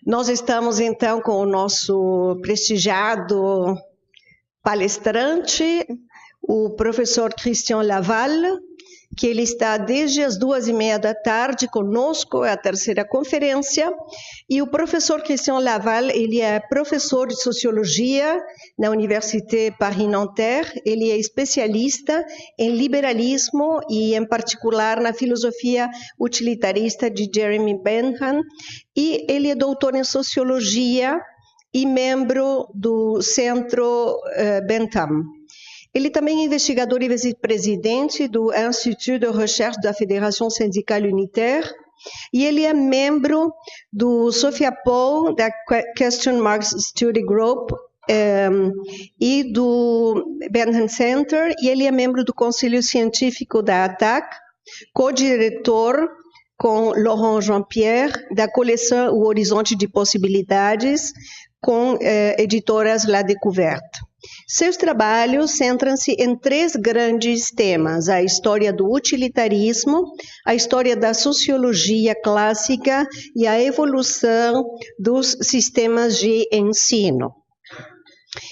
Nós estamos, então, com o nosso prestigiado palestrante, o professor Christian Laval, que ele está desde as 14h30 conosco, é a terceira conferência, e o professor Christian Laval, ele é professor de Sociologia na Université Paris-Nanterre, ele é especialista em liberalismo e, em particular, na filosofia utilitarista de Jeremy Bentham, e ele é doutor em Sociologia e membro do Centro Bentham. Ele também é investigador e vice-presidente do Institut de Recherche da Fédération Syndicale Unitaire e ele é membro do Sophia Paul, da Question Marks Study Group e do Bentham Center, e ele é membro do Conselho Científico da ATTAC, co-diretor com Laurent Jean-Pierre da coleção O Horizonte de Possibilidades, com editoras La Découverte. Seus trabalhos centram-se em três grandes temas: a história do utilitarismo, a história da sociologia clássica e a evolução dos sistemas de ensino.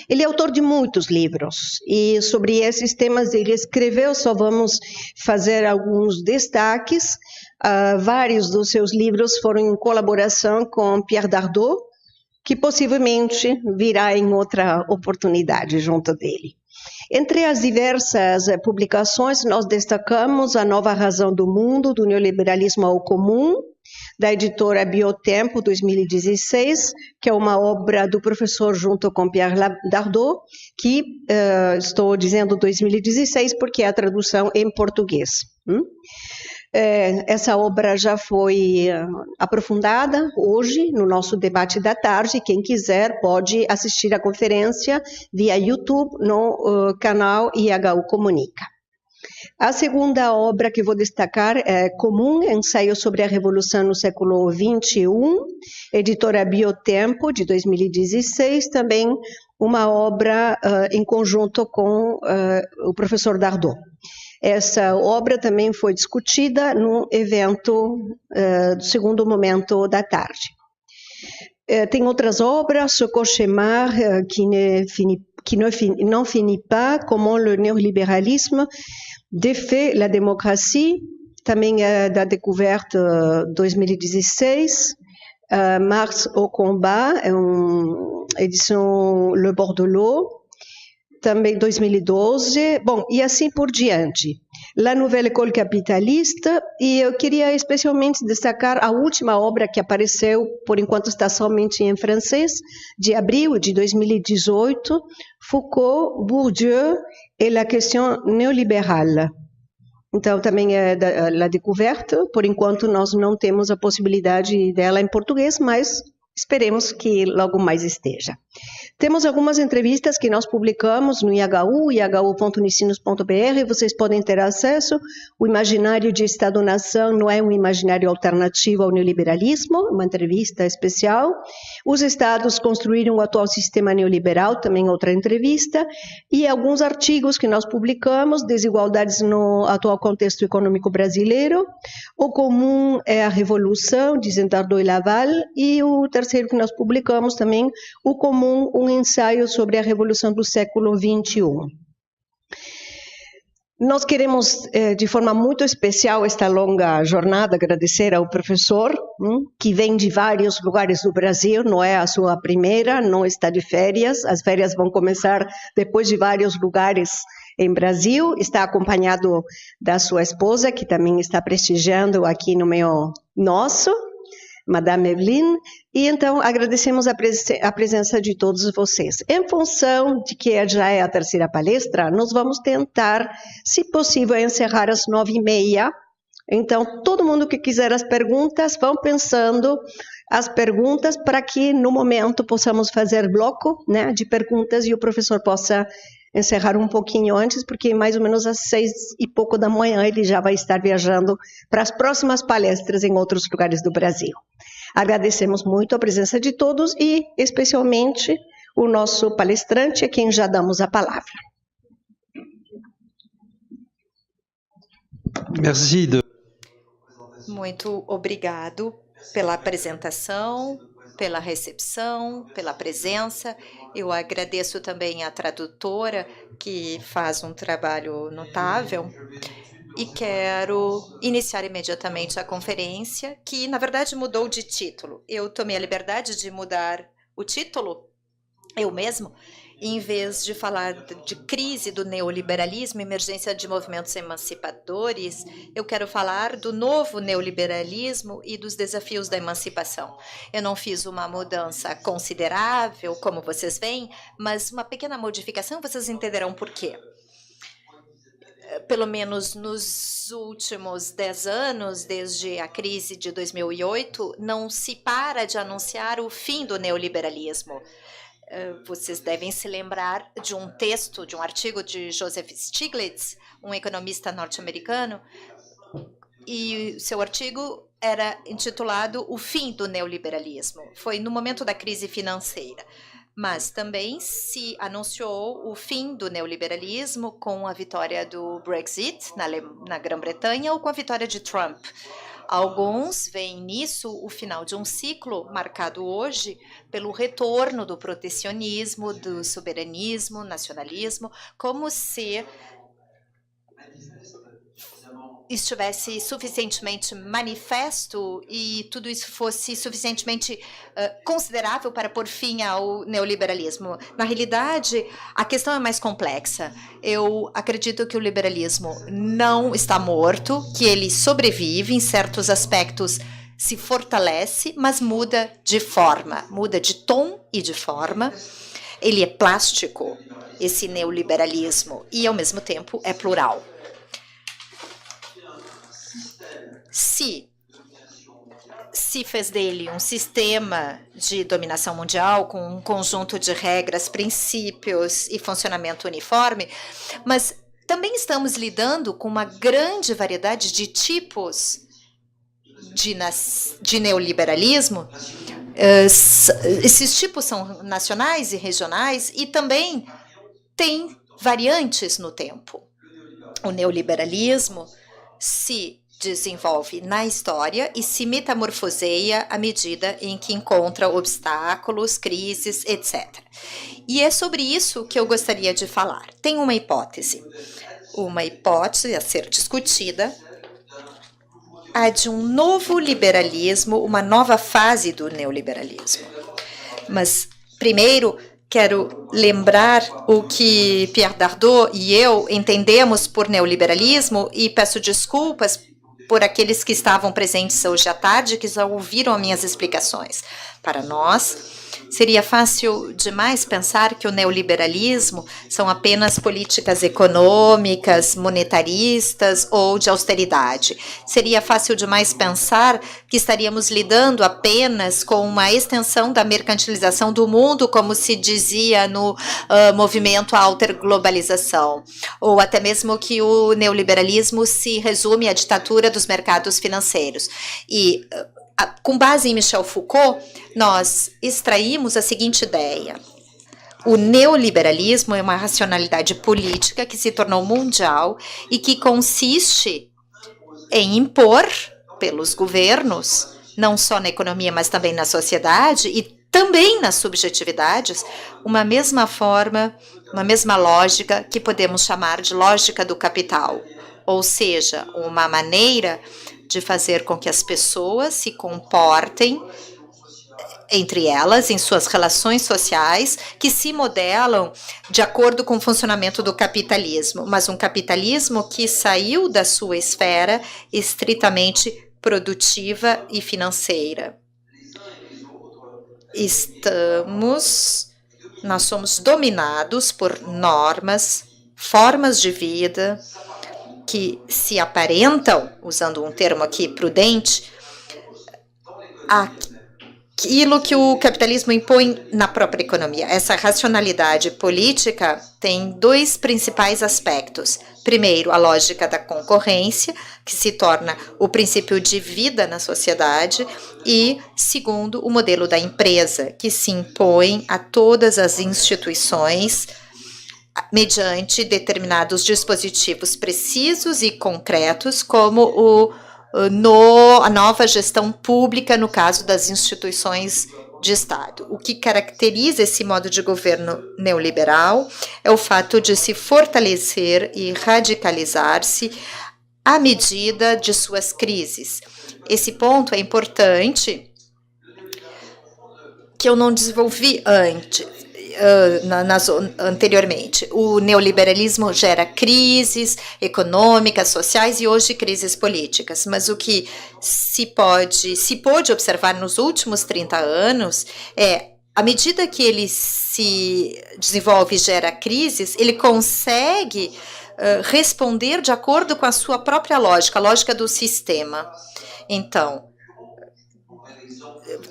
Ele é autor de muitos livros e sobre esses temas ele escreveu, só vamos fazer alguns destaques. Vários dos seus livros foram em colaboração com Pierre Dardot, que possivelmente virá em outra oportunidade junto dele. Entre as diversas publicações, nós destacamos A Nova Razão do Mundo, do Neoliberalismo ao Comum, da editora Biotempo, 2016, que é uma obra do professor junto com Pierre Dardot, que estou dizendo 2016 porque é a tradução em português. Essa obra já foi aprofundada hoje no nosso debate da tarde. Quem quiser pode assistir a conferência via YouTube no canal IHU Comunica. A segunda obra que vou destacar é Comum, Ensaio sobre a Revolução no século XXI, editora Biotempo, de 2016, também uma obra em conjunto com o professor Dardot. Essa obra também foi discutida no evento do segundo momento da tarde. Tem outras obras, Ce cauchemar qui n'en finit pas, Comment le néolibéralisme défait la démocratie, também é da Découverte 2016, Marx au combat, é uma edição Le Bordelot, também 2012, bom, e assim por diante. La Nouvelle École Capitaliste, e eu queria especialmente destacar a última obra que apareceu, por enquanto está somente em francês, de abril de 2018, Foucault, Bourdieu et la question néolibérale. Então, também é da La Découverte, por enquanto nós não temos a possibilidade dela em português, mas esperemos que logo mais esteja. Temos algumas entrevistas que nós publicamos no IHU, ihu.unicinos.br, vocês podem ter acesso. O imaginário de Estado-nação não é um imaginário alternativo ao neoliberalismo, uma entrevista especial. Os Estados construíram o atual sistema neoliberal, também outra entrevista. E alguns artigos que nós publicamos, Desigualdades no atual contexto econômico brasileiro, O Comum é a Revolução, dizem Dardot e Laval, e o terceiro que nós publicamos também, O Comum, um ensaio sobre a Revolução do século XXI. Nós queremos, de forma muito especial, esta longa jornada, agradecer ao professor, que vem de vários lugares do Brasil, não é a sua primeira, não está de férias, as férias vão começar depois de vários lugares em Brasil, está acompanhado da sua esposa, que também está prestigiando aqui no meio nosso, Madame Evelyn, e então agradecemos a presença de todos vocês. Em função de que já é a terceira palestra, nós vamos tentar, se possível, encerrar às 9h30. Então, todo mundo que quiser as perguntas, vão pensando as perguntas para que, no momento, possamos fazer bloco, né, de perguntas e o professor possa encerrar um pouquinho antes, porque mais ou menos às 6h da manhã ele já vai estar viajando para as próximas palestras em outros lugares do Brasil. Agradecemos muito a presença de todos e, especialmente, o nosso palestrante, a quem já damos a palavra. Muito obrigado pela apresentação, pela recepção, pela presença. Eu agradeço também à tradutora, que faz um trabalho notável. E quero iniciar imediatamente a conferência, que na verdade mudou de título. Eu tomei a liberdade de mudar o título, eu mesmo, em vez de falar de crise do neoliberalismo, emergência de movimentos emancipadores, eu quero falar do novo neoliberalismo e dos desafios da emancipação. Eu não fiz uma mudança considerável, como vocês veem, mas uma pequena modificação, vocês entenderão por quê. Pelo menos nos últimos 10 anos, desde a crise de 2008, não se para de anunciar o fim do neoliberalismo. Vocês devem se lembrar de um texto, de um artigo de Joseph Stiglitz, um economista norte-americano, e seu artigo era intitulado O Fim do Neoliberalismo. Foi no momento da crise financeira. Mas também se anunciou o fim do neoliberalismo com a vitória do Brexit na Grã-Bretanha ou com a vitória de Trump. Alguns veem nisso o final de um ciclo marcado hoje pelo retorno do protecionismo, do soberanismo, nacionalismo, como se estivesse suficientemente manifesto e tudo isso fosse suficientemente considerável para pôr fim ao neoliberalismo. Na realidade, a questão é mais complexa. Eu acredito que o liberalismo não está morto, que ele sobrevive em certos aspectos, se fortalece, mas muda de forma, muda de tom e de forma. Ele é plástico, esse neoliberalismo, e ao mesmo tempo é plural. Se fez dele um sistema de dominação mundial com um conjunto de regras, princípios e funcionamento uniforme, mas também estamos lidando com uma grande variedade de tipos de neoliberalismo. Esses tipos são nacionais e regionais e também têm variantes no tempo. O neoliberalismo se desenvolve na história e se metamorfoseia à medida em que encontra obstáculos, crises, etc. E é sobre isso que eu gostaria de falar. Tem uma hipótese a ser discutida, a de um novo liberalismo, uma nova fase do neoliberalismo. Mas, primeiro, quero lembrar o que Pierre Dardot e eu entendemos por neoliberalismo e peço desculpas por aqueles que estavam presentes hoje à tarde, que já ouviram minhas explicações. Para nós, seria fácil demais pensar que o neoliberalismo são apenas políticas econômicas, monetaristas ou de austeridade. Seria fácil demais pensar que estaríamos lidando apenas com uma extensão da mercantilização do mundo, como se dizia no movimento alterglobalização, ou até mesmo que o neoliberalismo se resume à ditadura dos mercados financeiros. E com base em Michel Foucault, nós extraímos a seguinte ideia. O neoliberalismo é uma racionalidade política que se tornou mundial e que consiste em impor pelos governos, não só na economia, mas também na sociedade e também nas subjetividades, uma mesma forma, uma mesma lógica que podemos chamar de lógica do capital, ou seja, uma maneira de fazer com que as pessoas se comportem entre elas, em suas relações sociais, que se modelam de acordo com o funcionamento do capitalismo, mas um capitalismo que saiu da sua esfera estritamente produtiva e financeira. Nós somos dominados por normas, formas de vida, que aparentam, usando um termo aqui prudente, aquilo que o capitalismo impõe na própria economia. Essa racionalidade política tem dois principais aspectos. Primeiro, a lógica da concorrência, que se torna o princípio de vida na sociedade, e, segundo, o modelo da empresa, que se impõe a todas as instituições mediante determinados dispositivos precisos e concretos, como a nova gestão pública, no caso das instituições de Estado. O que caracteriza esse modo de governo neoliberal é o fato de se fortalecer e radicalizar-se à medida de suas crises. Esse ponto é importante, que eu não desenvolvi anteriormente. O neoliberalismo gera crises econômicas, sociais e hoje crises políticas. Mas o que se pôde observar nos últimos 30 anos é, à medida que ele se desenvolve e gera crises, ele consegue responder de acordo com a sua própria lógica, a lógica do sistema. Então,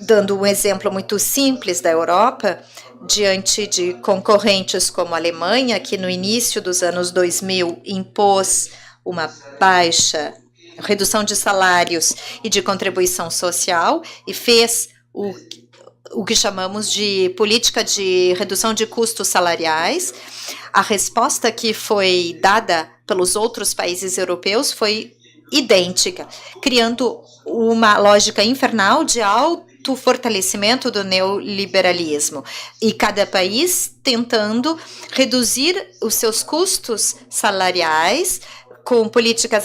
dando um exemplo muito simples da Europa, diante de concorrentes como a Alemanha, que no início dos anos 2000 impôs uma baixa redução de salários e de contribuição social e fez o que chamamos de política de redução de custos salariais, a resposta que foi dada pelos outros países europeus foi idêntica, criando uma lógica infernal de fortalecimento do neoliberalismo e cada país tentando reduzir os seus custos salariais com políticas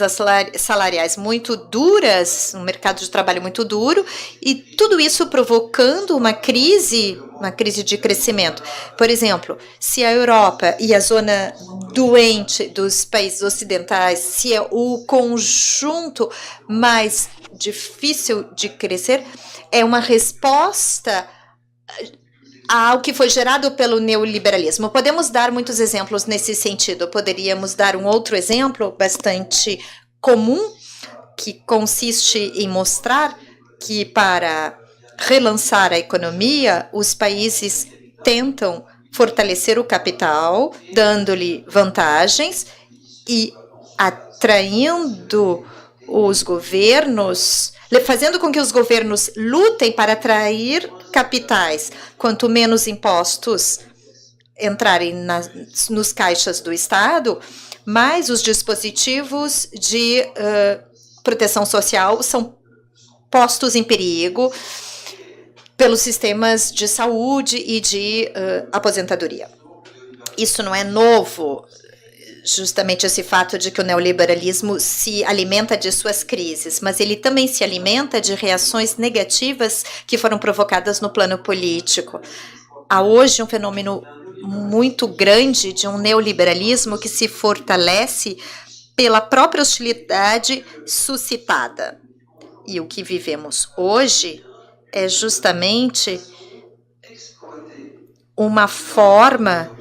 salariais muito duras, um mercado de trabalho muito duro e tudo isso provocando uma crise de crescimento. Por exemplo, se a Europa e a zona doente dos países ocidentais, se é o conjunto mais difícil de crescer, é uma resposta ao que foi gerado pelo neoliberalismo. Podemos dar muitos exemplos nesse sentido. Poderíamos dar um outro exemplo bastante comum, que consiste em mostrar que para relançar a economia, os países tentam fortalecer o capital, dando-lhe vantagens e atraindo os governos, fazendo com que os governos lutem para atrair capitais. Quanto menos impostos entrarem nos caixas do Estado, mais os dispositivos de proteção social são postos em perigo pelos sistemas de saúde e de aposentadoria. Isso não é novo, justamente esse fato de que o neoliberalismo se alimenta de suas crises, mas ele também se alimenta de reações negativas que foram provocadas no plano político. Há hoje um fenômeno muito grande de um neoliberalismo que se fortalece pela própria hostilidade suscitada. E o que vivemos hoje é justamente uma forma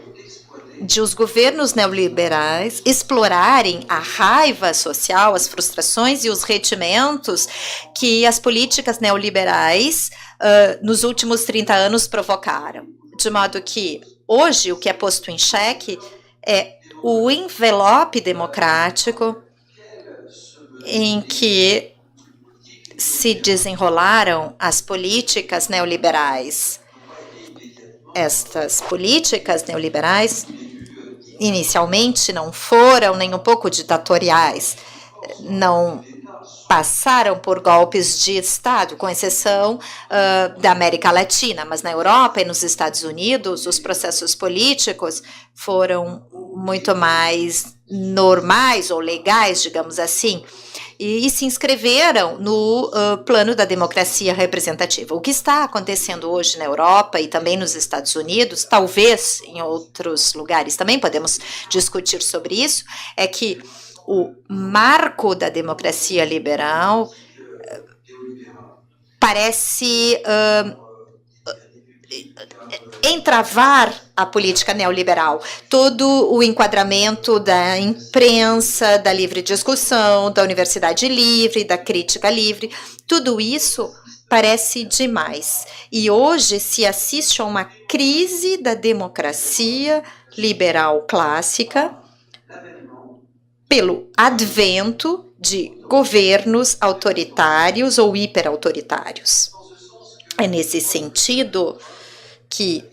de os governos neoliberais explorarem a raiva social, as frustrações e os retimentos que as políticas neoliberais nos últimos 30 anos provocaram. De modo que hoje o que é posto em xeque é o envelope democrático em que se desenrolaram as políticas neoliberais. Estas políticas neoliberais inicialmente não foram nem um pouco ditatoriais, não passaram por golpes de Estado, com exceção da América Latina, mas na Europa e nos Estados Unidos os processos políticos foram muito mais normais ou legais, digamos assim, e se inscreveram no plano da democracia representativa. O que está acontecendo hoje na Europa e também nos Estados Unidos, talvez em outros lugares também podemos discutir sobre isso, é que o marco da democracia liberal parece entravar a política neoliberal. Todo o enquadramento da imprensa, da livre discussão, da universidade livre, da crítica livre, tudo isso parece demais. E hoje se assiste a uma crise da democracia liberal clássica pelo advento de governos autoritários ou hiperautoritários. É nesse sentido que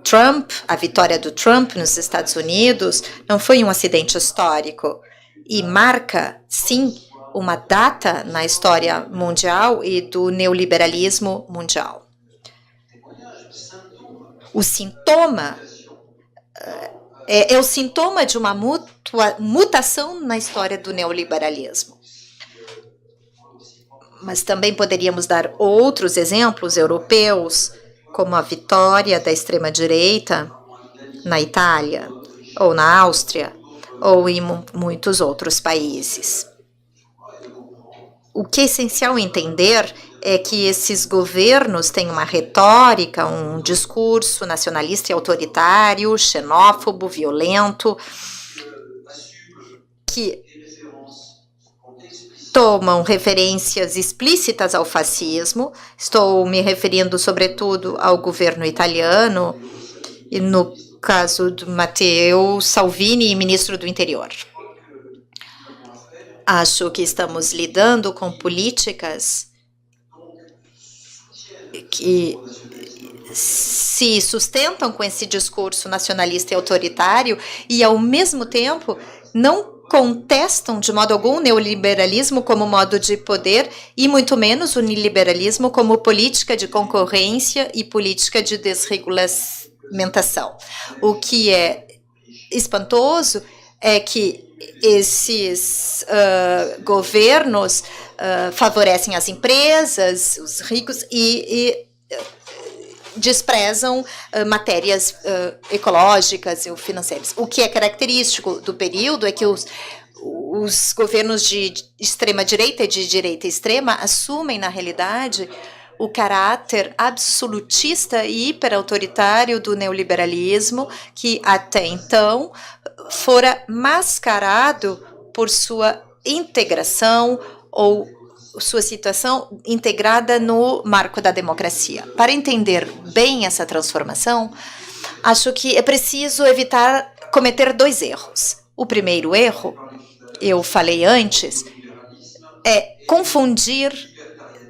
Trump, a vitória do Trump nos Estados Unidos, não foi um acidente histórico e marca, sim, uma data na história mundial e do neoliberalismo mundial. o sintoma é o sintoma de uma mutação na história do neoliberalismo. Mas também poderíamos dar outros exemplos europeus, como a vitória da extrema-direita na Itália, ou na Áustria, ou em muitos outros países. O que é essencial entender é que esses governos têm uma retórica, um discurso nacionalista e autoritário, xenófobo, violento, que tomam referências explícitas ao fascismo. Estou me referindo, sobretudo, ao governo italiano, e no caso do Matteo Salvini, ministro do Interior. Acho que estamos lidando com políticas que se sustentam com esse discurso nacionalista e autoritário e, ao mesmo tempo, não contestam de modo algum o neoliberalismo como modo de poder e muito menos o neoliberalismo como política de concorrência e política de desregulamentação. O que é espantoso é que esses governos favorecem as empresas, os ricos e desprezam matérias ecológicas ou financeiras. O que é característico do período é que os governos de extrema-direita e de direita extrema assumem, na realidade, o caráter absolutista e hiperautoritário do neoliberalismo, que até então fora mascarado por sua integração ou sua situação integrada no marco da democracia. Para entender bem essa transformação, acho que é preciso evitar cometer dois erros. O primeiro erro, eu falei antes, é confundir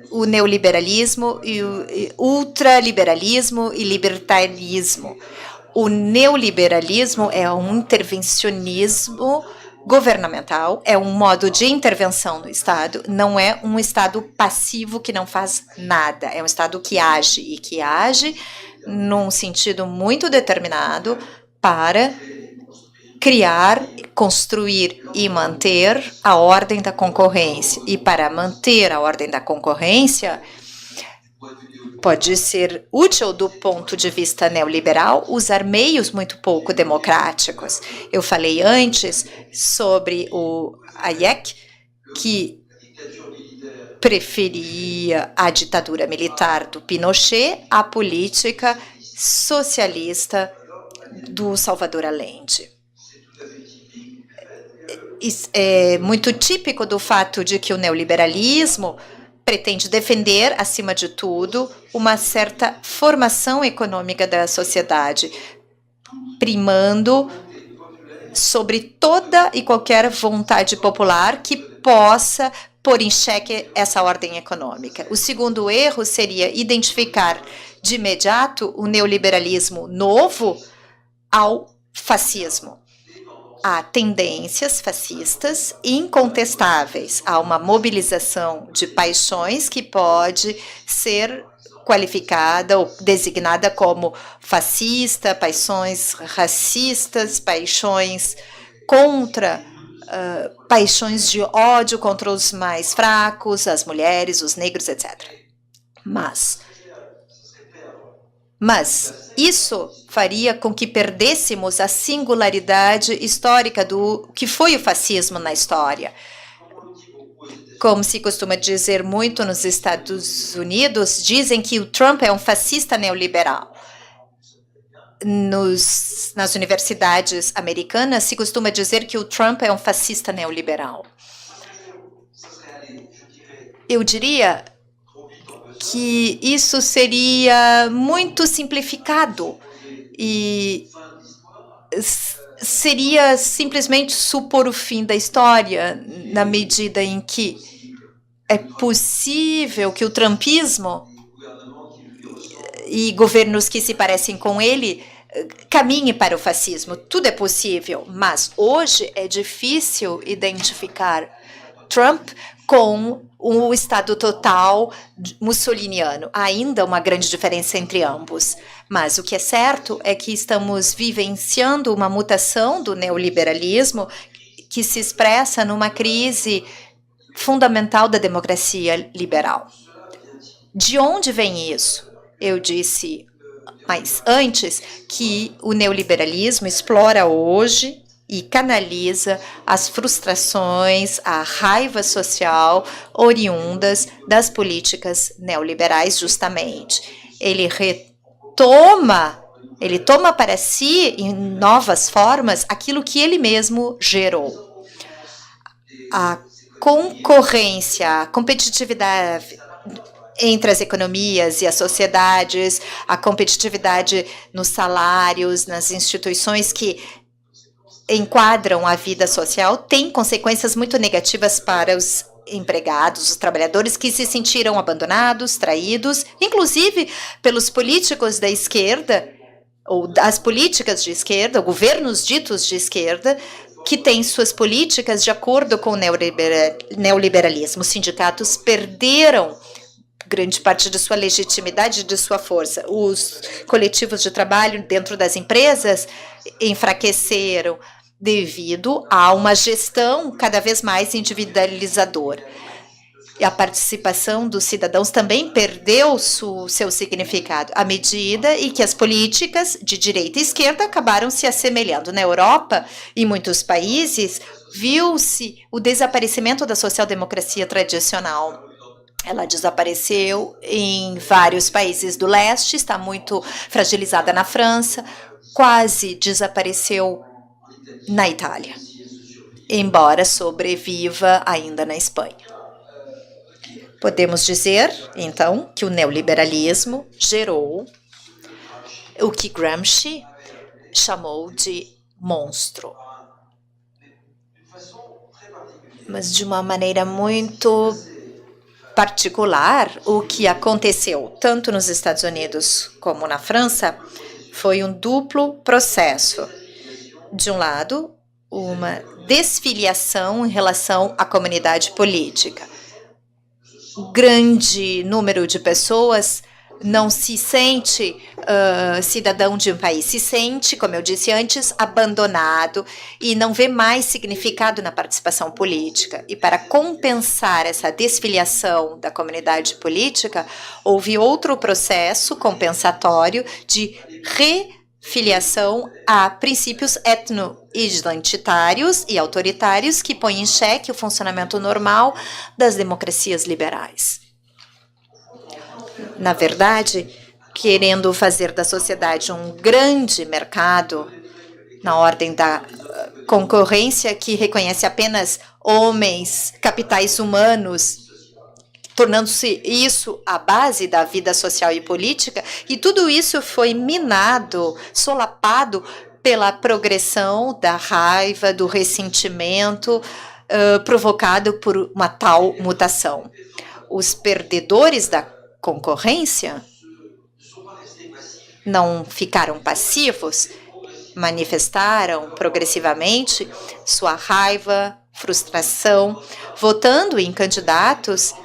o neoliberalismo e o ultraliberalismo e libertarismo. O neoliberalismo é um intervencionismo governamental, é um modo de intervenção no Estado, não é um Estado passivo que não faz nada, é um Estado que age, e que age num sentido muito determinado para criar, construir e manter a ordem da concorrência. E para manter a ordem da concorrência, pode ser útil do ponto de vista neoliberal usar meios muito pouco democráticos. Eu falei antes sobre o Hayek, que preferia a ditadura militar do Pinochet à política socialista do Salvador Allende. É muito típico do fato de que o neoliberalismo pretende defender, acima de tudo, uma certa formação econômica da sociedade, primando sobre toda e qualquer vontade popular que possa pôr em xeque essa ordem econômica. O segundo erro seria identificar de imediato o neoliberalismo novo ao fascismo. Há tendências fascistas incontestáveis. Há uma mobilização de paixões que pode ser qualificada ou designada como fascista, paixões racistas, paixões contra, paixões de ódio contra os mais fracos, as mulheres, os negros, etc. Mas isso faria com que perdêssemos a singularidade histórica do que foi o fascismo na história. Como se costuma dizer muito nos Estados Unidos, dizem que o Trump é um fascista neoliberal. Nas universidades americanas se costuma dizer que o Trump é um fascista neoliberal. Eu diria que isso seria muito simplificado e seria simplesmente supor o fim da história, na medida em que é possível que o trumpismo e governos que se parecem com ele caminhem para o fascismo. Tudo é possível, mas hoje é difícil identificar Trump com o Estado total mussoliniano. Há ainda uma grande diferença entre ambos. Mas o que é certo é que estamos vivenciando uma mutação do neoliberalismo que se expressa numa crise fundamental da democracia liberal. De onde vem isso? Eu disse mas antes que o neoliberalismo explora hoje e canaliza as frustrações, a raiva social oriundas das políticas neoliberais, justamente. Ele toma para si, em novas formas, aquilo que ele mesmo gerou. A concorrência, a competitividade entre as economias e as sociedades, a competitividade nos salários, nas instituições que enquadram a vida social, tem consequências muito negativas para os empregados, os trabalhadores que se sentiram abandonados, traídos, inclusive pelos políticos da esquerda, ou das políticas de esquerda, governos ditos de esquerda, que têm suas políticas de acordo com o neoliberalismo. Os sindicatos perderam grande parte de sua legitimidade e de sua força. Os coletivos de trabalho dentro das empresas enfraqueceram devido a uma gestão cada vez mais individualizadora. E a participação dos cidadãos também perdeu seu significado, à medida em que as políticas de direita e esquerda acabaram se assemelhando. Na Europa, em muitos países, viu-se o desaparecimento da social-democracia tradicional. Ela desapareceu em vários países do leste, está muito fragilizada na França, quase desapareceu na Itália, embora sobreviva ainda na Espanha. Podemos dizer, então, que o neoliberalismo gerou o que Gramsci chamou de monstro. Mas de uma maneira muito particular, o que aconteceu tanto nos Estados Unidos como na França foi um duplo processo. De um lado, uma desfiliação em relação à comunidade política. Grande número de pessoas não se sente cidadão de um país, se sente, como eu disse antes, abandonado e não vê mais significado na participação política. E para compensar essa desfiliação da comunidade política, houve outro processo compensatório de refiliação a princípios etno-identitários e autoritários que põem em xeque o funcionamento normal das democracias liberais. Na verdade, querendo fazer da sociedade um grande mercado, na ordem da concorrência que reconhece apenas homens, capitais humanos, tornando-se isso a base da vida social e política, e tudo isso foi minado, solapado pela progressão da raiva, do ressentimento provocado por uma tal mutação. Os perdedores da concorrência não ficaram passivos, manifestaram progressivamente sua raiva, frustração, votando em candidatos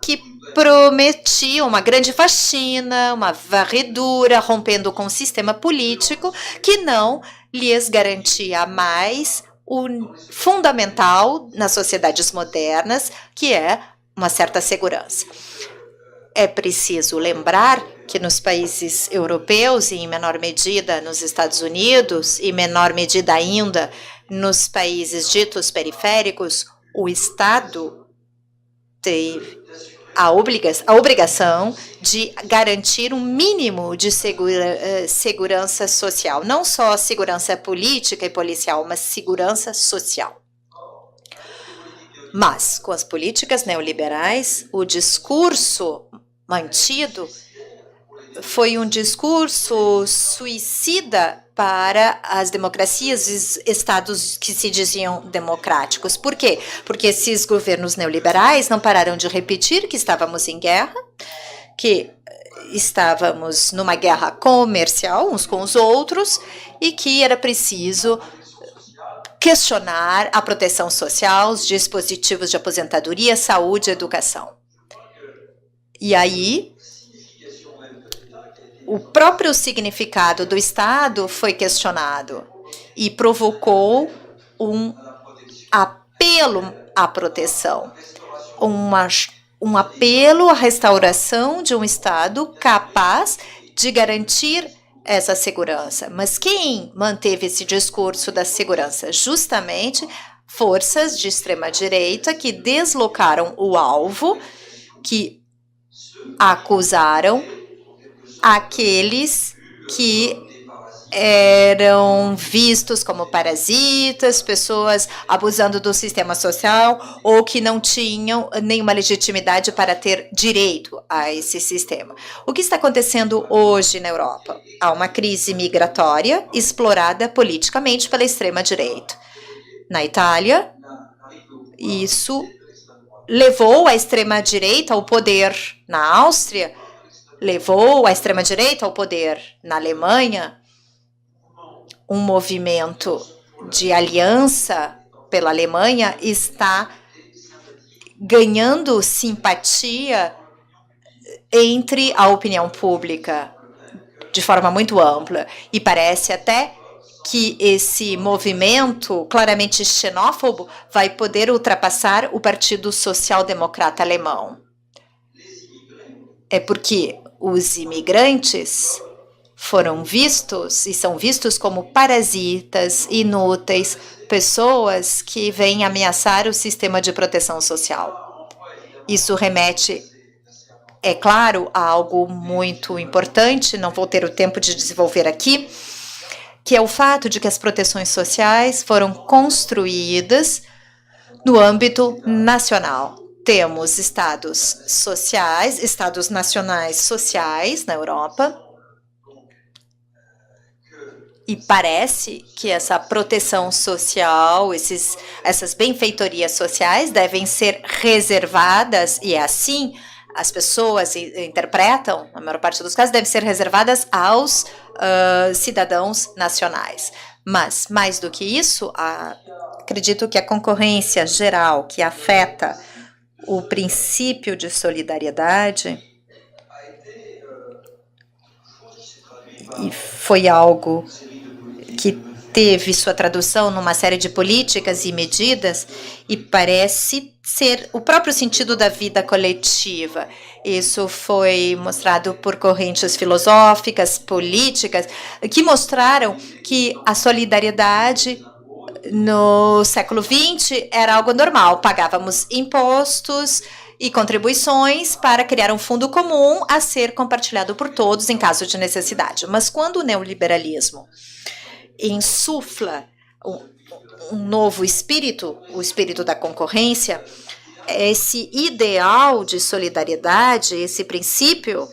que prometiam uma grande faxina, uma varredura, rompendo com o sistema político que não lhes garantia mais o fundamental nas sociedades modernas, que é uma certa segurança. É preciso lembrar que nos países europeus, e em menor medida nos Estados Unidos, e em menor medida ainda nos países ditos periféricos, o Estado teve a obrigação de garantir um mínimo de segurança social. Não só segurança política e policial, mas segurança social. Mas, com as políticas neoliberais, o discurso mantido foi um discurso suicida para as democracias e estados que se diziam democráticos. Por quê? Porque esses governos neoliberais não pararam de repetir que estávamos em guerra, que estávamos numa guerra comercial uns com os outros e que era preciso questionar a proteção social, os dispositivos de aposentadoria, saúde e educação. E aí, o próprio significado do Estado foi questionado e provocou um apelo à proteção, um apelo à restauração de um Estado capaz de garantir essa segurança. Mas quem manteve esse discurso da segurança? Justamente forças de extrema-direita que deslocaram o alvo, que acusaram aqueles que eram vistos como parasitas, pessoas abusando do sistema social ou que não tinham nenhuma legitimidade para ter direito a esse sistema. O que está acontecendo hoje na Europa? Há uma crise migratória explorada politicamente pela extrema-direita. Na Itália, isso levou a extrema-direita ao poder. Na Áustria, levou a extrema-direita ao poder. Na Alemanha, um movimento de aliança pela Alemanha está ganhando simpatia entre a opinião pública de forma muito ampla. E parece até que esse movimento claramente xenófobo vai poder ultrapassar o Partido Social Democrata Alemão. É porque os imigrantes foram vistos e são vistos como parasitas, inúteis, pessoas que vêm ameaçar o sistema de proteção social. Isso remete, é claro, a algo muito importante, não vou ter o tempo de desenvolver aqui, que é o fato de que as proteções sociais foram construídas no âmbito nacional. Temos estados sociais, estados nacionais sociais na Europa, e parece que essa proteção social, essas benfeitorias sociais devem ser reservadas, e é assim as pessoas interpretam, na maior parte dos casos, devem ser reservadas aos cidadãos nacionais. Mas, mais do que isso, acredito que a concorrência geral que afeta o princípio de solidariedade e foi algo que teve sua tradução numa série de políticas e medidas e parece ser o próprio sentido da vida coletiva. Isso foi mostrado por correntes filosóficas, políticas, que mostraram que a solidariedade no século XX era algo normal. Pagávamos impostos e contribuições para criar um fundo comum a ser compartilhado por todos em caso de necessidade. Mas quando o neoliberalismo insufla um novo espírito, o espírito da concorrência, esse ideal de solidariedade, esses princípios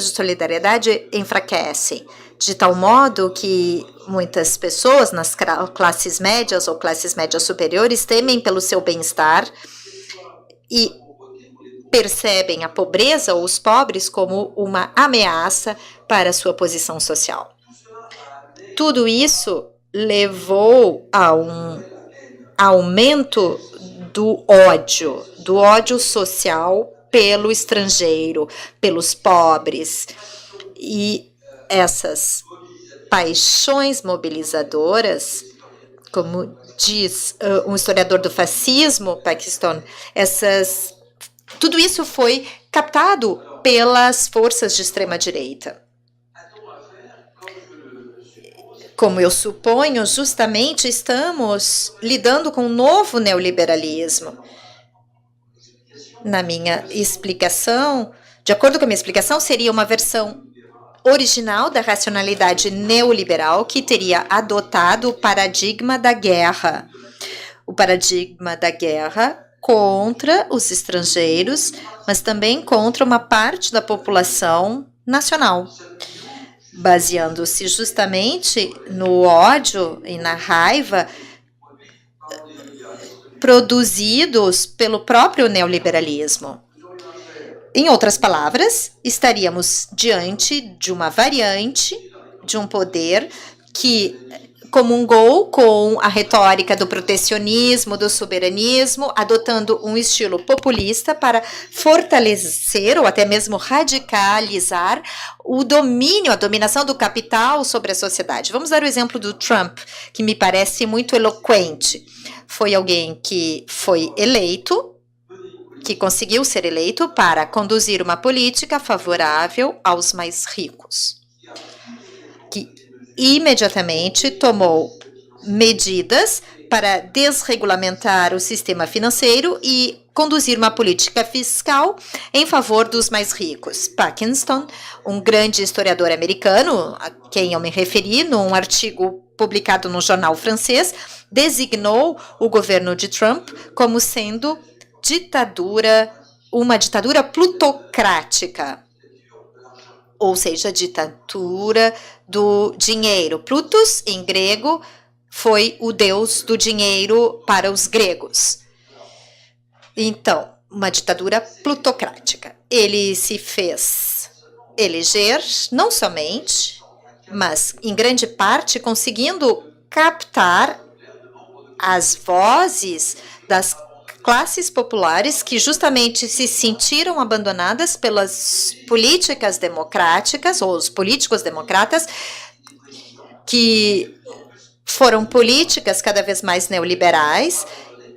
de solidariedade enfraquecem, de tal modo que muitas pessoas nas classes médias ou classes médias superiores temem pelo seu bem-estar e percebem a pobreza ou os pobres como uma ameaça para a sua posição social. Tudo isso levou a um aumento do ódio social pelo estrangeiro, pelos pobres. E essas paixões mobilizadoras, como diz um historiador do fascismo, Paxton, tudo isso foi captado pelas forças de extrema-direita. Como eu suponho, justamente estamos lidando com um novo neoliberalismo. Na minha explicação, de acordo com a minha explicação, seria uma versão original da racionalidade neoliberal que teria adotado o paradigma da guerra. O paradigma da guerra contra os estrangeiros, mas também contra uma parte da população nacional, baseando-se justamente no ódio e na raiva produzidos pelo próprio neoliberalismo. Em outras palavras, estaríamos diante de uma variante de um poder que comungou com a retórica do protecionismo, do soberanismo, adotando um estilo populista para fortalecer ou até mesmo radicalizar o domínio, a dominação do capital sobre a sociedade. Vamos dar o exemplo do Trump, que me parece muito eloquente. Foi alguém que foi eleito, que conseguiu ser eleito para conduzir uma política favorável aos mais ricos, que imediatamente tomou medidas para desregulamentar o sistema financeiro e conduzir uma política fiscal em favor dos mais ricos. Parkinson, um grande historiador americano, a quem eu me referi num artigo publicado no jornal francês, designou o governo de Trump como sendo uma ditadura plutocrática, ou seja, ditadura do dinheiro. Plutos, em grego, foi o deus do dinheiro para os gregos. Então, uma ditadura plutocrática. Ele se fez eleger, não somente, mas em grande parte conseguindo captar as vozes das classes populares que justamente se sentiram abandonadas pelas políticas democráticas, ou os políticos democratas, que foram políticas cada vez mais neoliberais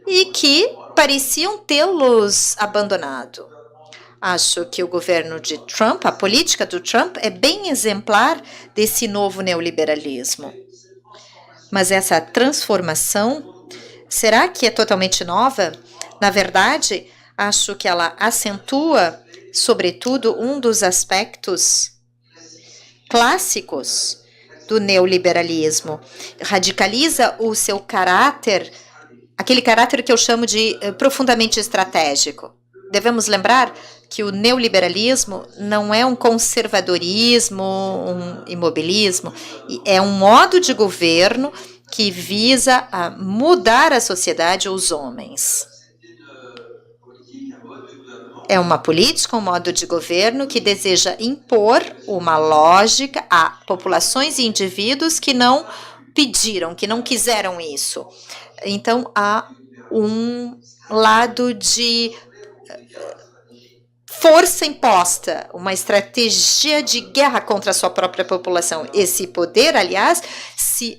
e que pareciam tê-los abandonado. Acho que o governo de Trump, a política do Trump, é bem exemplar desse novo neoliberalismo. Mas essa transformação, será que é totalmente nova? Na verdade, acho que ela acentua, sobretudo, um dos aspectos clássicos do neoliberalismo. Radicaliza o seu caráter, aquele caráter que eu chamo de profundamente estratégico. Devemos lembrar que o neoliberalismo não é um conservadorismo, um imobilismo, é um modo de governo que visa a mudar a sociedade ou os homens. É uma política, um modo de governo que deseja impor uma lógica a populações e indivíduos que não pediram, que não quiseram isso. Então, há um lado de força imposta, uma estratégia de guerra contra a sua própria população. Esse poder, aliás, se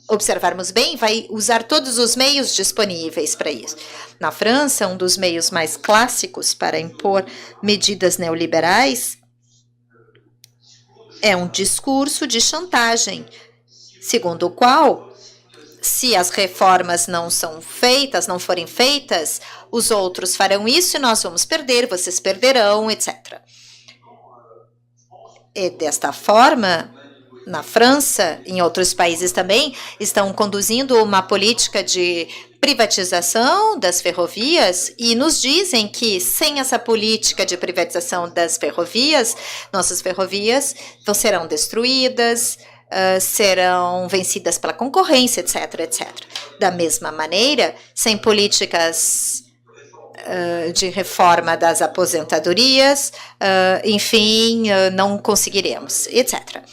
observarmos bem, vai usar todos os meios disponíveis para isso. Na França, um dos meios mais clássicos para impor medidas neoliberais é um discurso de chantagem, segundo o qual, se as reformas não forem feitas, os outros farão isso e nós vamos perder, vocês perderão, etc. E desta forma, na França, em outros países também, estão conduzindo uma política de privatização das ferrovias e nos dizem que sem essa política de privatização das ferrovias, nossas ferrovias serão destruídas, serão vencidas pela concorrência, etc, etc. Da mesma maneira, sem políticas de reforma das aposentadorias, enfim, não conseguiremos, etc.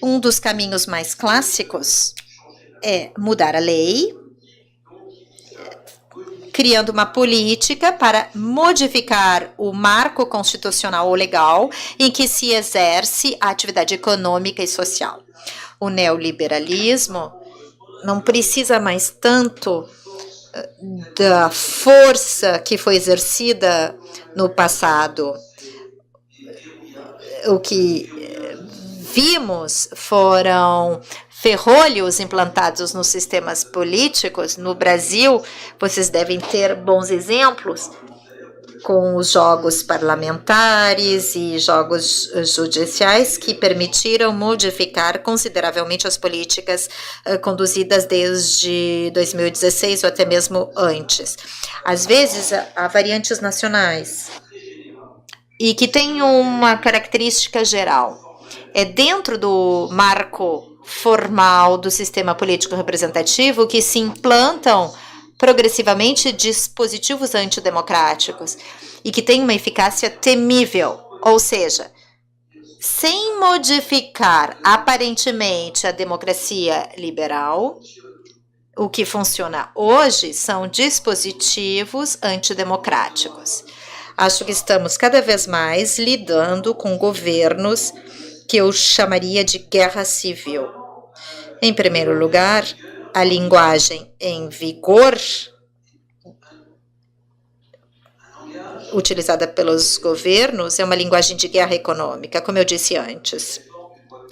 Um dos caminhos mais clássicos é mudar a lei, criando uma política para modificar o marco constitucional ou legal em que se exerce a atividade econômica e social. O neoliberalismo não precisa mais tanto da força que foi exercida no passado. O que vimos foram ferrolhos implantados nos sistemas políticos. No Brasil, vocês devem ter bons exemplos com os jogos parlamentares e jogos judiciais que permitiram modificar consideravelmente as políticas conduzidas desde 2016 ou até mesmo antes. Às vezes, há variantes nacionais e que têm uma característica geral. É dentro do marco formal do sistema político representativo que se implantam progressivamente dispositivos antidemocráticos e que têm uma eficácia temível, ou seja, sem modificar aparentemente a democracia liberal. O que funciona hoje são dispositivos antidemocráticos. Acho que estamos cada vez mais lidando com governos que eu chamaria de guerra civil. Em primeiro lugar, a linguagem em vigor utilizada pelos governos é uma linguagem de guerra econômica, como eu disse antes.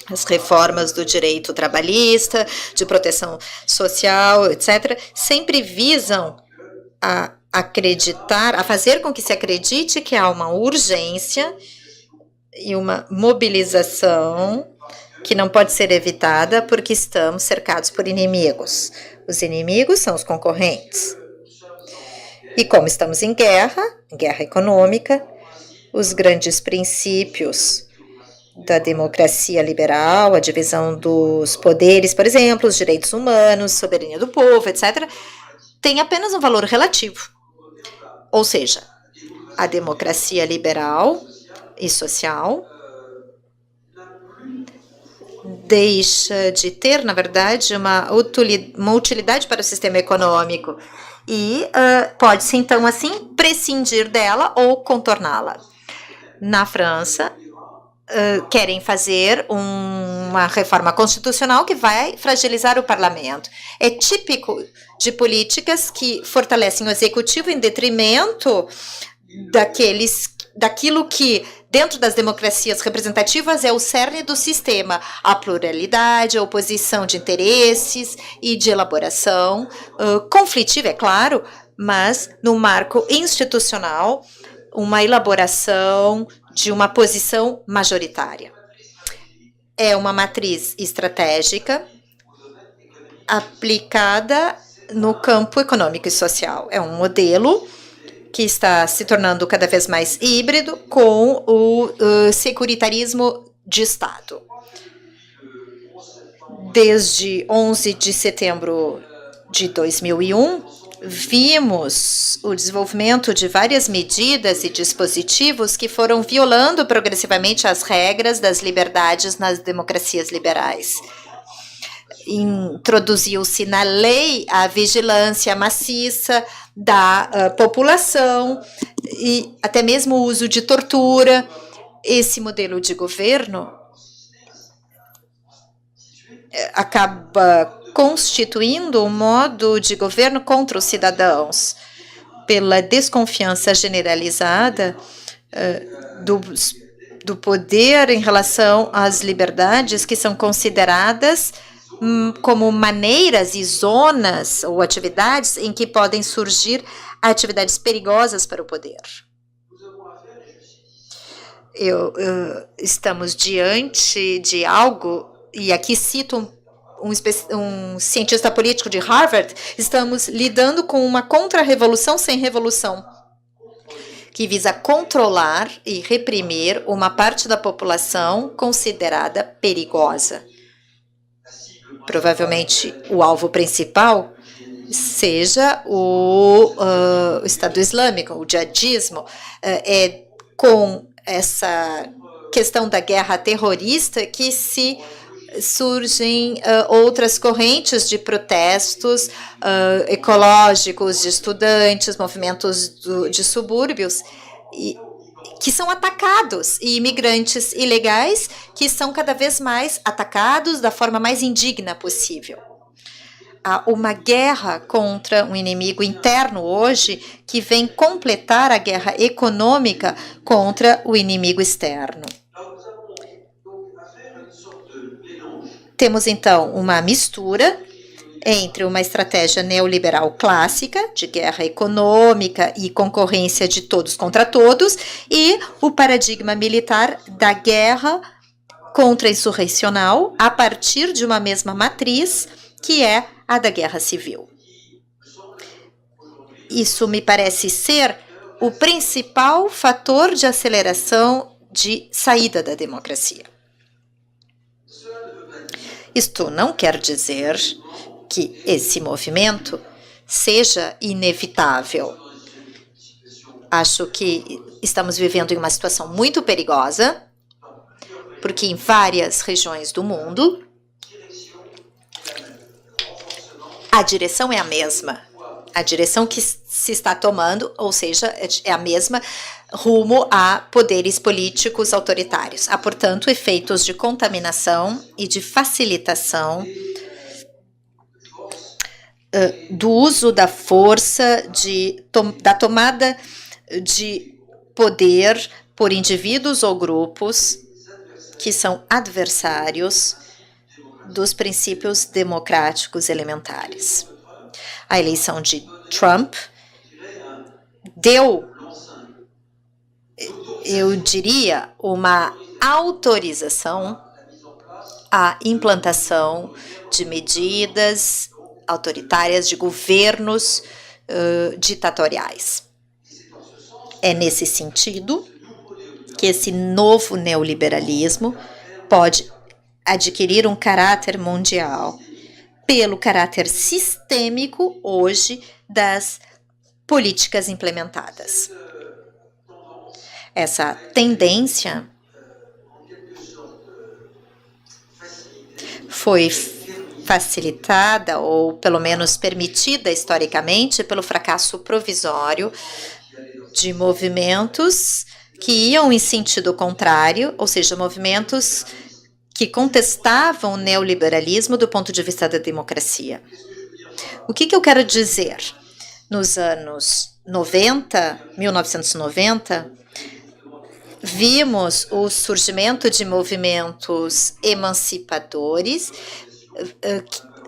As reformas do direito trabalhista, de proteção social, etc., sempre visam a acreditar, a fazer com que se acredite que há uma urgência e uma mobilização que não pode ser evitada porque estamos cercados por inimigos. Os inimigos são os concorrentes. E como estamos em guerra econômica, os grandes princípios da democracia liberal, a divisão dos poderes, por exemplo, os direitos humanos, soberania do povo, etc., tem apenas um valor relativo. Ou seja, a democracia liberal e social deixa de ter, na verdade, uma utilidade para o sistema econômico e pode-se, então, assim, prescindir dela ou contorná-la. Na França, querem fazer uma reforma constitucional que vai fragilizar o parlamento. É típico de políticas que fortalecem o executivo em detrimento daquilo que, dentro das democracias representativas, é o cerne do sistema. A pluralidade, a oposição de interesses e de elaboração, conflitiva, é claro, mas no marco institucional, uma elaboração de uma posição majoritária. É uma matriz estratégica aplicada no campo econômico e social. É um modelo que está se tornando cada vez mais híbrido com o securitarismo de Estado. Desde 11 de setembro de 2001, vimos o desenvolvimento de várias medidas e dispositivos que foram violando progressivamente as regras das liberdades nas democracias liberais. Introduziu-se na lei a vigilância maciça da população e até mesmo o uso de tortura. Esse modelo de governo acaba constituindo um modo de governo contra os cidadãos, pela desconfiança generalizada do poder em relação às liberdades que são consideradas como maneiras e zonas ou atividades em que podem surgir atividades perigosas para o poder. Estamos diante de algo, e aqui cito um cientista político de Harvard, estamos lidando com uma contra-revolução sem revolução, que visa controlar e reprimir uma parte da população considerada perigosa. Provavelmente o alvo principal seja o Estado Islâmico, o jihadismo, com essa questão da guerra terrorista que surgem outras correntes de protestos ecológicos, de estudantes, movimentos de subúrbios, que são atacados, e imigrantes ilegais que são cada vez mais atacados da forma mais indigna possível. Há uma guerra contra um inimigo interno hoje que vem completar a guerra econômica contra o inimigo externo. Temos, então, uma mistura entre uma estratégia neoliberal clássica, de guerra econômica e concorrência de todos contra todos, e o paradigma militar da guerra contra-insurrecional a partir de uma mesma matriz, que é a da guerra civil. Isso me parece ser o principal fator de aceleração de saída da democracia. Isto não quer dizer que esse movimento seja inevitável. Acho que estamos vivendo em uma situação muito perigosa, porque em várias regiões do mundo a direção é a mesma. A direção que se está tomando, ou seja, é a mesma rumo a poderes políticos autoritários. Há, portanto, efeitos de contaminação e de facilitação do uso da força, da tomada de poder por indivíduos ou grupos que são adversários dos princípios democráticos elementares. A eleição de Trump deu, eu diria, uma autorização à implantação de medidas autoritárias de governos ditatoriais. É nesse sentido que esse novo neoliberalismo pode adquirir um caráter mundial, pelo caráter sistêmico hoje das políticas implementadas. Essa tendência foi facilitada, ou pelo menos permitida historicamente, pelo fracasso provisório de movimentos que iam em sentido contrário, ou seja, movimentos que contestavam o neoliberalismo do ponto de vista da democracia. O que eu quero dizer? Nos anos 1990, vimos o surgimento de movimentos emancipadores,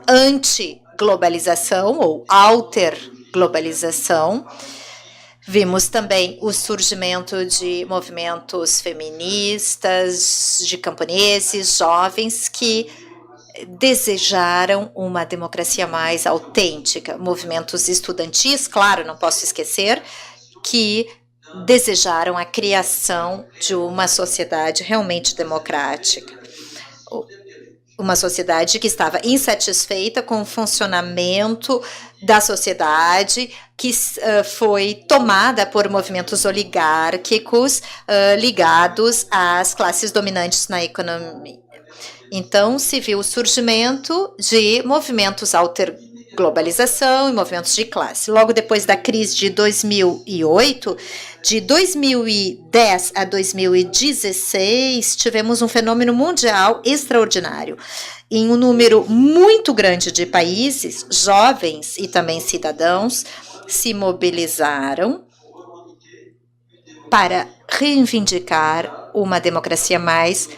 anti-globalização ou alter-globalização. Vimos também o surgimento de movimentos feministas, de camponeses, jovens que desejaram uma democracia mais autêntica. Movimentos estudantis, claro, não posso esquecer, que desejaram a criação de uma sociedade realmente democrática. Uma sociedade que estava insatisfeita com o funcionamento da sociedade, que foi tomada por movimentos oligárquicos ligados às classes dominantes na economia. Então, se viu o surgimento de movimentos alter-globalização e movimentos de classe. Logo depois da crise de 2008, de 2010 a 2016, tivemos um fenômeno mundial extraordinário. Em um número muito grande de países, jovens e também cidadãos se mobilizaram para reivindicar uma democracia mais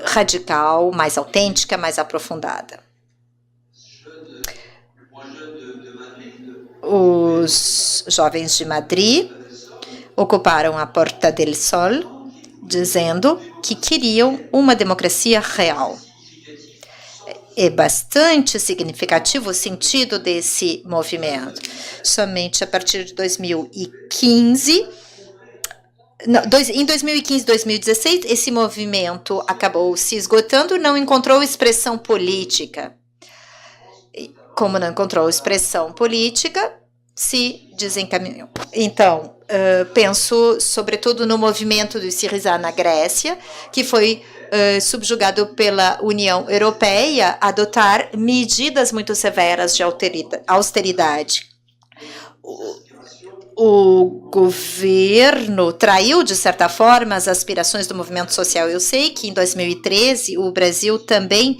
radical, mais autêntica, mais aprofundada. Os jovens de Madrid ocuparam a Porta del Sol, dizendo que queriam uma democracia real. É bastante significativo o sentido desse movimento. Somente a partir de 2015, em 2015 e 2016, esse movimento acabou se esgotando, não encontrou expressão política. Como não encontrou expressão política, se desencaminhou. Então, penso sobretudo no movimento do Syriza na Grécia, que foi subjugado pela União Europeia a adotar medidas muito severas de austeridade. O governo traiu, de certa forma, as aspirações do movimento social. Eu sei que em 2013 o Brasil também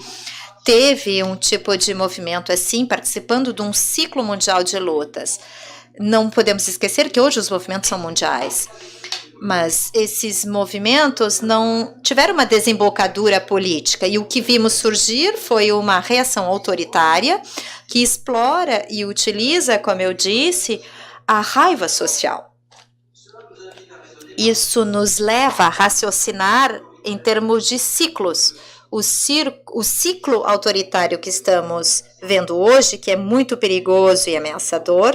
teve um tipo de movimento assim, participando de um ciclo mundial de lutas. Não podemos esquecer que hoje os movimentos são mundiais, mas esses movimentos não tiveram uma desembocadura política, e o que vimos surgir foi uma reação autoritária que explora e utiliza, como eu disse, a raiva social. Isso nos leva a raciocinar em termos de ciclos. O ciclo autoritário que estamos vendo hoje, que é muito perigoso e ameaçador,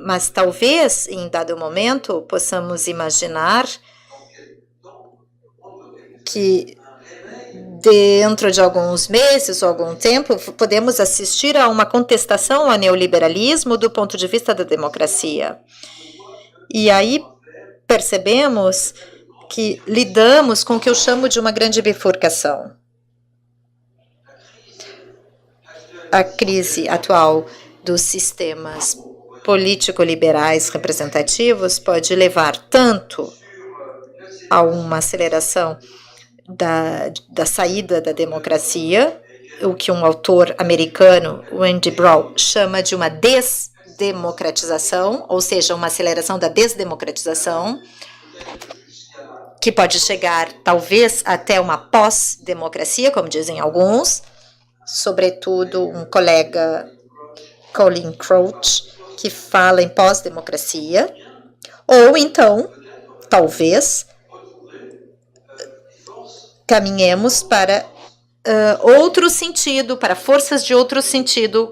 mas talvez, em dado momento, possamos imaginar que dentro de alguns meses ou algum tempo, podemos assistir a uma contestação ao neoliberalismo do ponto de vista da democracia. E aí percebemos que lidamos com o que eu chamo de uma grande bifurcação. A crise atual dos sistemas político-liberais representativos pode levar tanto a uma aceleração da saída da democracia, o que um autor americano, Andy Brown, chama de uma desdemocratização, ou seja, uma aceleração da desdemocratização, que pode chegar, talvez, até uma pós-democracia, como dizem alguns, sobretudo um colega, Colin Crouch, que fala em pós-democracia, ou então, talvez, caminhemos para outro sentido, para forças de outro sentido,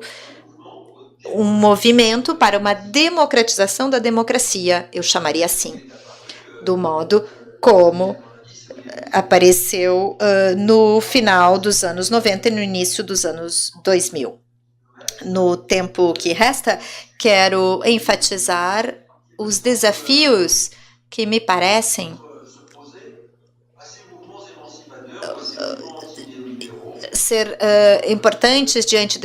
um movimento para uma democratização da democracia, eu chamaria assim, do modo como apareceu no final dos anos 90 e no início dos anos 2000. No tempo que resta, quero enfatizar os desafios que me parecem ser importantes diante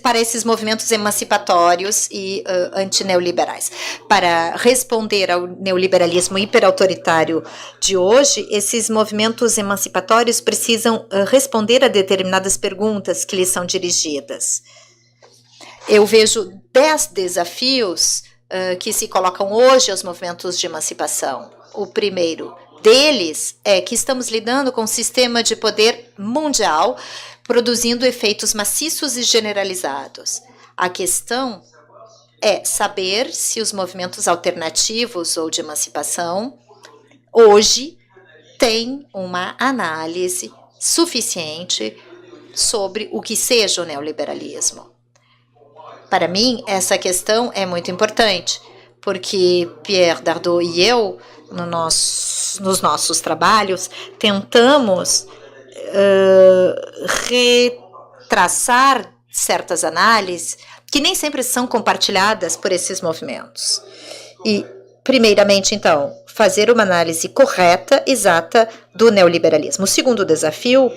para esses movimentos emancipatórios e antineoliberais. Para responder ao neoliberalismo hiperautoritário de hoje, esses movimentos emancipatórios precisam responder a determinadas perguntas que lhes são dirigidas. Eu vejo 10 desafios que se colocam hoje aos movimentos de emancipação. O primeiro deles é que estamos lidando com um sistema de poder mundial, produzindo efeitos maciços e generalizados. A questão é saber se os movimentos alternativos ou de emancipação hoje têm uma análise suficiente sobre o que seja o neoliberalismo. Para mim, essa questão é muito importante, porque Pierre Dardot e eu, nos nossos trabalhos, tentamos retraçar certas análises que nem sempre são compartilhadas por esses movimentos. E, primeiramente, então, fazer uma análise correta, exata do neoliberalismo. O segundo desafio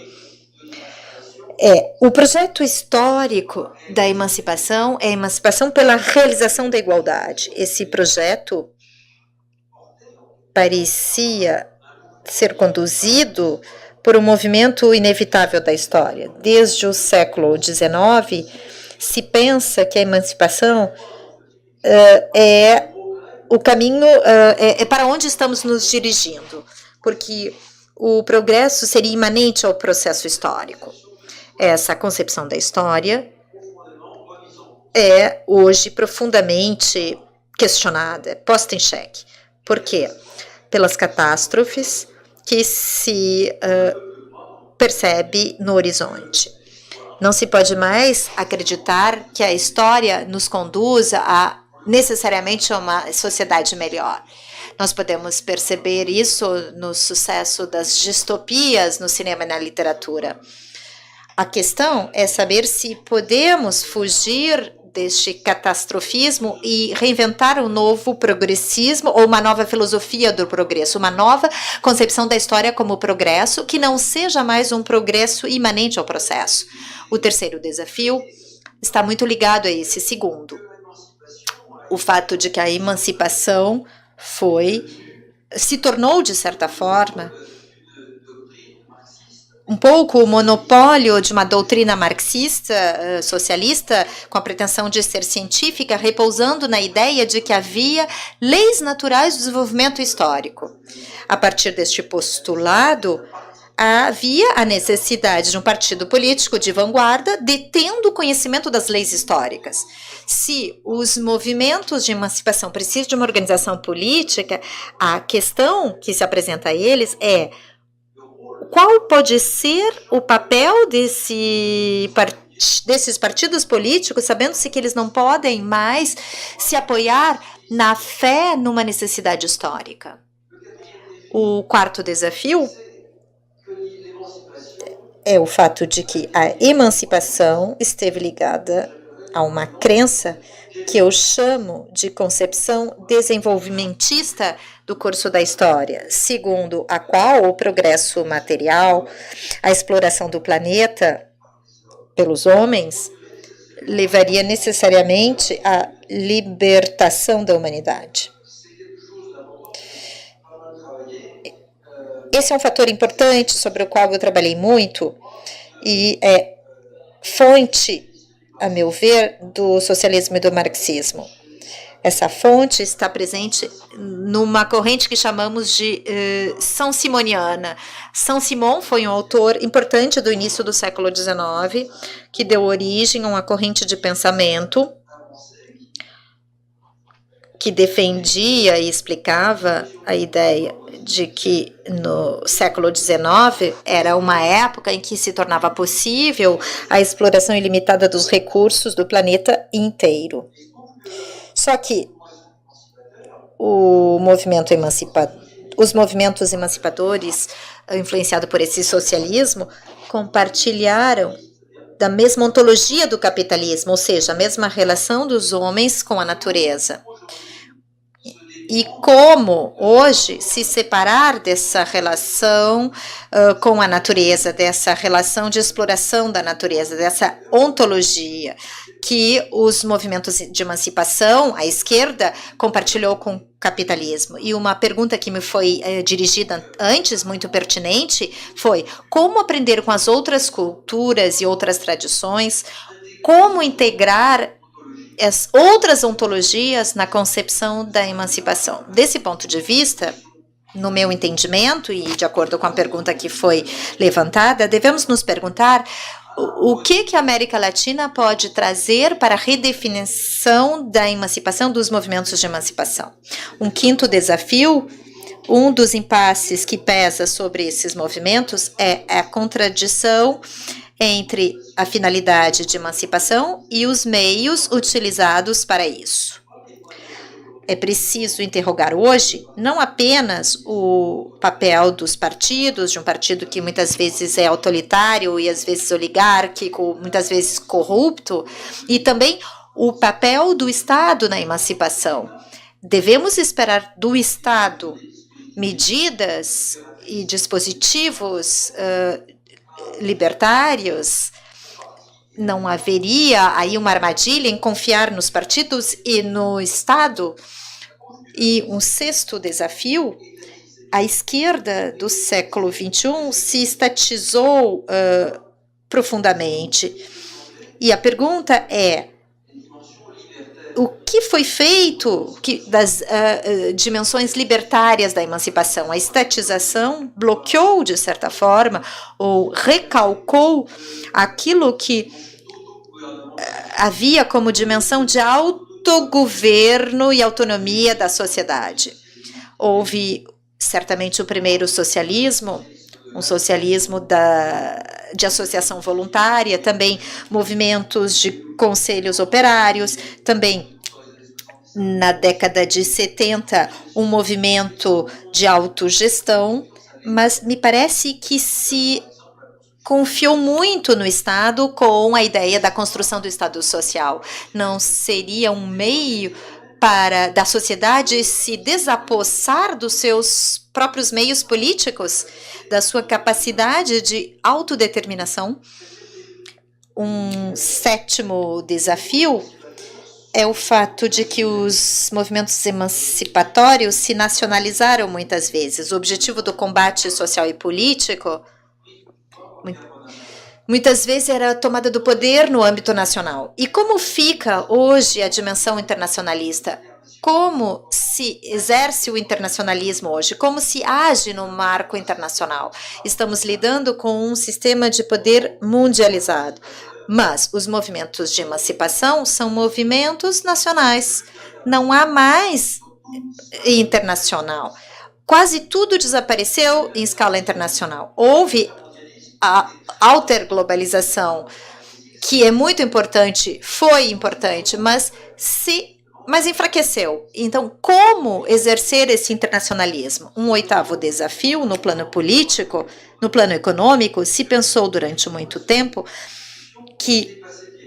o projeto histórico da emancipação é a emancipação pela realização da igualdade. Esse projeto parecia ser conduzido por um movimento inevitável da história. Desde o século XIX, se pensa que a emancipação é o caminho, é para onde estamos nos dirigindo, porque o progresso seria imanente ao processo histórico. Essa concepção da história é hoje profundamente questionada, posta em xeque. Por quê? Pelas catástrofes que se percebe no horizonte. Não se pode mais acreditar que a história nos conduza necessariamente a uma sociedade melhor. Nós podemos perceber isso no sucesso das distopias no cinema e na literatura. A questão é saber se podemos fugir deste catastrofismo e reinventar um novo progressismo ou uma nova filosofia do progresso, uma nova concepção da história como progresso, que não seja mais um progresso imanente ao processo. O terceiro desafio está muito ligado a esse segundo. O fato de que a emancipação se tornou, de certa forma, um pouco o monopólio de uma doutrina marxista, socialista, com a pretensão de ser científica, repousando na ideia de que havia leis naturais do desenvolvimento histórico. A partir deste postulado, havia a necessidade de um partido político de vanguarda detendo o conhecimento das leis históricas. Se os movimentos de emancipação precisam de uma organização política, a questão que se apresenta a eles é: qual pode ser o papel desses partidos políticos, sabendo-se que eles não podem mais se apoiar na fé numa necessidade histórica? O quarto desafio é o fato de que a emancipação esteve ligada a uma crença que eu chamo de concepção desenvolvimentista do curso da história, segundo a qual o progresso material, a exploração do planeta pelos homens, levaria necessariamente à libertação da humanidade. Esse é um fator importante sobre o qual eu trabalhei muito e é fonte, a meu ver, do socialismo e do marxismo. Essa fonte está presente numa corrente que chamamos de São Simoniana. São Simão foi um autor importante do início do século XIX, que deu origem a uma corrente de pensamento que defendia e explicava a ideia de que no século XIX era uma época em que se tornava possível a exploração ilimitada dos recursos do planeta inteiro. Só que os movimentos emancipadores, influenciados por esse socialismo, compartilharam da mesma ontologia do capitalismo, ou seja, a mesma relação dos homens com a natureza. E como hoje se separar dessa relação com a natureza, dessa relação de exploração da natureza, dessa ontologia que os movimentos de emancipação, a esquerda, compartilhou com o capitalismo. E uma pergunta que me foi dirigida antes, muito pertinente, foi como aprender com as outras culturas e outras tradições, como integrar as outras ontologias na concepção da emancipação. Desse ponto de vista, no meu entendimento, e de acordo com a pergunta que foi levantada, devemos nos perguntar o que a América Latina pode trazer para a redefinição da emancipação, dos movimentos de emancipação. Um quinto desafio, um dos impasses que pesa sobre esses movimentos é a contradição entre a finalidade de emancipação e os meios utilizados para isso. É preciso interrogar hoje não apenas o papel dos partidos, de um partido que muitas vezes é autoritário e às vezes oligárquico, muitas vezes corrupto, e também o papel do Estado na emancipação. Devemos esperar do Estado medidas e dispositivos libertários. Não haveria aí uma armadilha em confiar nos partidos e no Estado? E um sexto desafio, a esquerda do século XXI se estatizou profundamente. E a pergunta é, o que foi feito das dimensões libertárias da emancipação? A estatização bloqueou, de certa forma, ou recalcou aquilo que havia como dimensão de autogoverno e autonomia da sociedade. Houve, certamente, o primeiro socialismo, um socialismo de associação voluntária, também movimentos de conselhos operários, também na década de 70, um movimento de autogestão, mas me parece que se confiou muito no Estado com a ideia da construção do Estado social. Não seria um meio da sociedade se desapossar dos seus próprios meios políticos, da sua capacidade de autodeterminação? Um sétimo desafio é o fato de que os movimentos emancipatórios se nacionalizaram muitas vezes. O objetivo do combate social e político muitas vezes era a tomada do poder no âmbito nacional. E como fica hoje a dimensão internacionalista? Como se exerce o internacionalismo hoje? Como se age no marco internacional? Estamos lidando com um sistema de poder mundializado. Mas os movimentos de emancipação são movimentos nacionais. Não há mais internacional. Quase tudo desapareceu em escala internacional. Houve a alterglobalização, que é muito importante, foi importante, mas enfraqueceu. Então, como exercer esse internacionalismo? Um oitavo desafio no plano político, no plano econômico, se pensou durante muito tempo que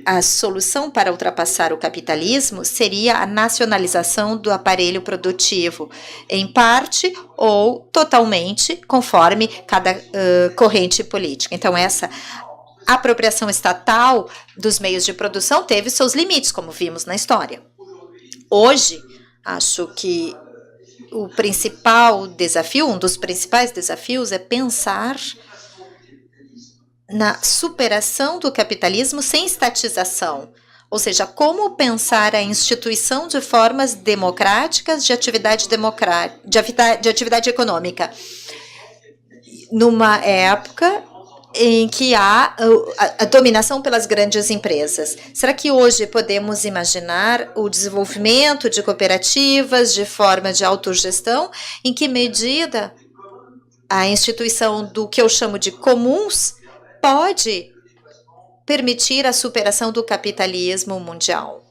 a solução para ultrapassar o capitalismo seria a nacionalização do aparelho produtivo, em parte ou totalmente, conforme cada corrente política. Então, essa apropriação estatal dos meios de produção teve seus limites, como vimos na história. Hoje, acho que o principal desafio, um dos principais desafios, é pensar na superação do capitalismo sem estatização, ou seja, como pensar a instituição de formas democráticas de atividade de atividade econômica, numa época em que há a dominação pelas grandes empresas. Será que hoje podemos imaginar o desenvolvimento de cooperativas, de forma de autogestão? Em que medida a instituição do que eu chamo de comuns pode permitir a superação do capitalismo mundial?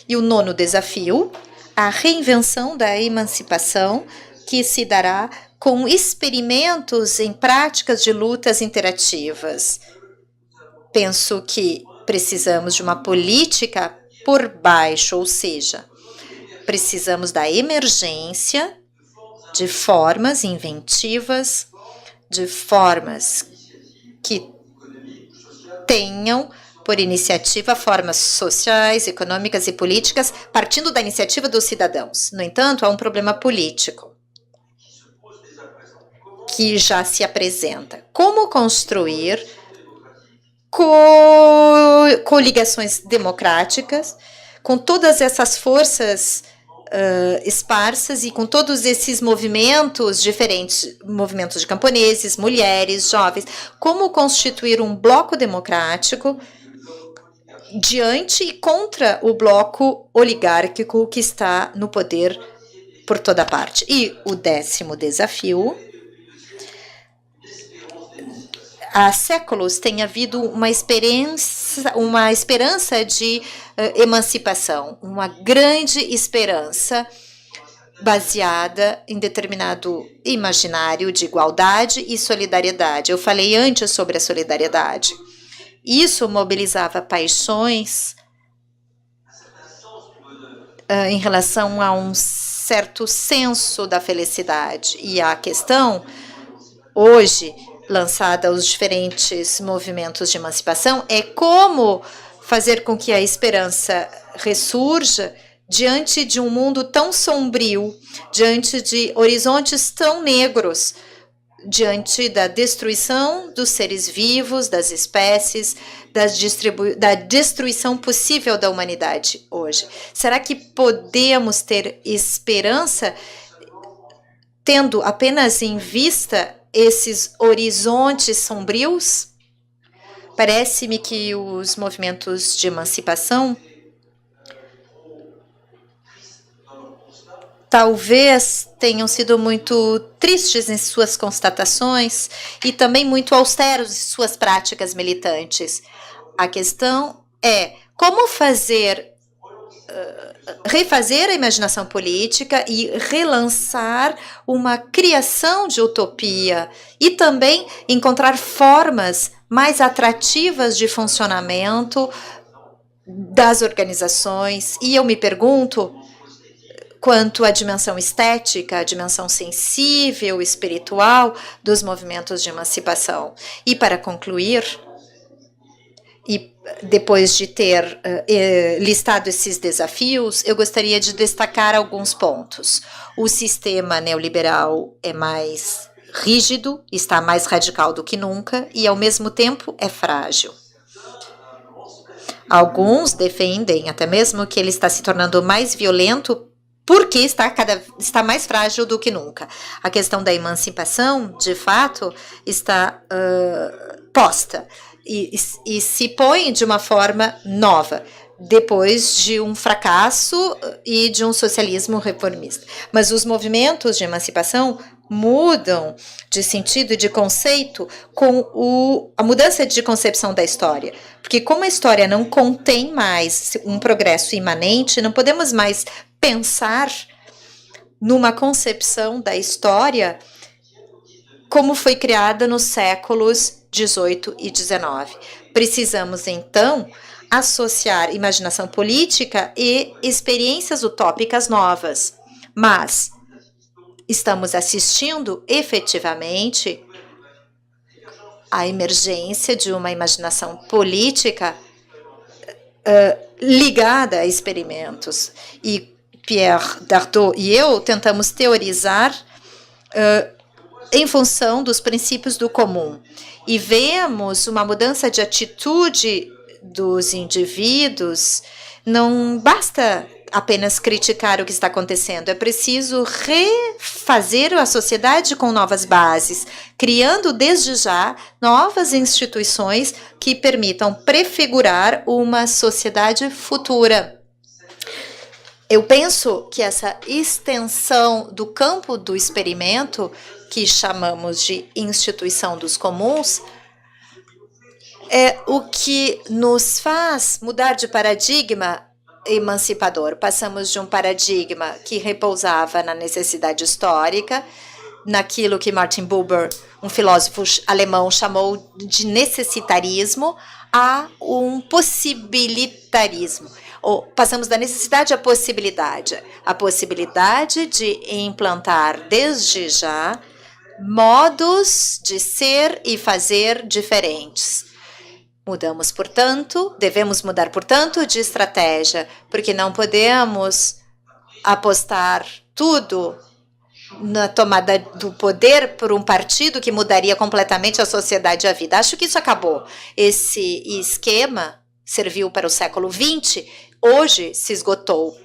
E o nono desafio, a reinvenção da emancipação, que se dará com experimentos em práticas de lutas interativas. Penso que precisamos de uma política por baixo, ou seja, precisamos da emergência de formas inventivas, de formas que tenham por iniciativa formas sociais, econômicas e políticas, partindo da iniciativa dos cidadãos. No entanto, há um problema político que já se apresenta. Como construir coligações democráticas com todas essas forças esparsas e com todos esses movimentos diferentes, movimentos de camponeses, mulheres, jovens, como constituir um bloco democrático diante e contra o bloco oligárquico que está no poder por toda parte. E o 10º desafio: há séculos tem havido uma esperança de emancipação, uma grande esperança baseada em determinado imaginário de igualdade e solidariedade. Eu falei antes sobre a solidariedade. Isso mobilizava paixões em relação a um certo senso da felicidade. E a questão, hoje, lançada aos diferentes movimentos de emancipação, é como fazer com que a esperança ressurja diante de um mundo tão sombrio, diante de horizontes tão negros, diante da destruição dos seres vivos, das espécies, da destruição possível da humanidade hoje. Será que podemos ter esperança tendo apenas em vista esses horizontes sombrios? Parece-me que os movimentos de emancipação talvez tenham sido muito tristes em suas constatações e também muito austeros em suas práticas militantes. A questão é como refazer a imaginação política e relançar uma criação de utopia e também encontrar formas mais atrativas de funcionamento das organizações. E eu me pergunto, quanto à dimensão estética, a dimensão sensível, espiritual dos movimentos de emancipação. E para concluir, e depois de ter listado esses desafios, eu gostaria de destacar alguns pontos. O sistema neoliberal é mais rígido, está mais radical do que nunca e, ao mesmo tempo, é frágil. Alguns defendem até mesmo que ele está se tornando mais violento porque está mais frágil do que nunca. A questão da emancipação, de fato, está posta e se põe de uma forma nova, depois de um fracasso e de um socialismo reformista. Mas os movimentos de emancipação mudam de sentido e de conceito com a mudança de concepção da história. Porque como a história não contém mais um progresso imanente, não podemos mais pensar numa concepção da história como foi criada nos séculos 18 e 19. Precisamos, então, associar imaginação política e experiências utópicas novas. Mas estamos assistindo efetivamente à emergência de uma imaginação política ligada a experimentos. E Pierre Dardot e eu tentamos teorizar em função dos princípios do comum. E vemos uma mudança de atitude dos indivíduos. Não basta apenas criticar o que está acontecendo, é preciso refazer a sociedade com novas bases, criando desde já novas instituições que permitam prefigurar uma sociedade futura. Eu penso que essa extensão do campo do experimento, que chamamos de instituição dos comuns, é o que nos faz mudar de paradigma emancipador. Passamos de um paradigma que repousava na necessidade histórica, naquilo que Martin Buber, um filósofo alemão, chamou de necessitarismo, a um possibilitarismo. Passamos da necessidade à possibilidade. A possibilidade de implantar desde já modos de ser e fazer diferentes. Mudamos, portanto, devemos mudar, portanto, de estratégia, porque não podemos apostar tudo na tomada do poder por um partido que mudaria completamente a sociedade e a vida. Acho que isso acabou. Esse esquema serviu para o século XX, hoje se esgotou.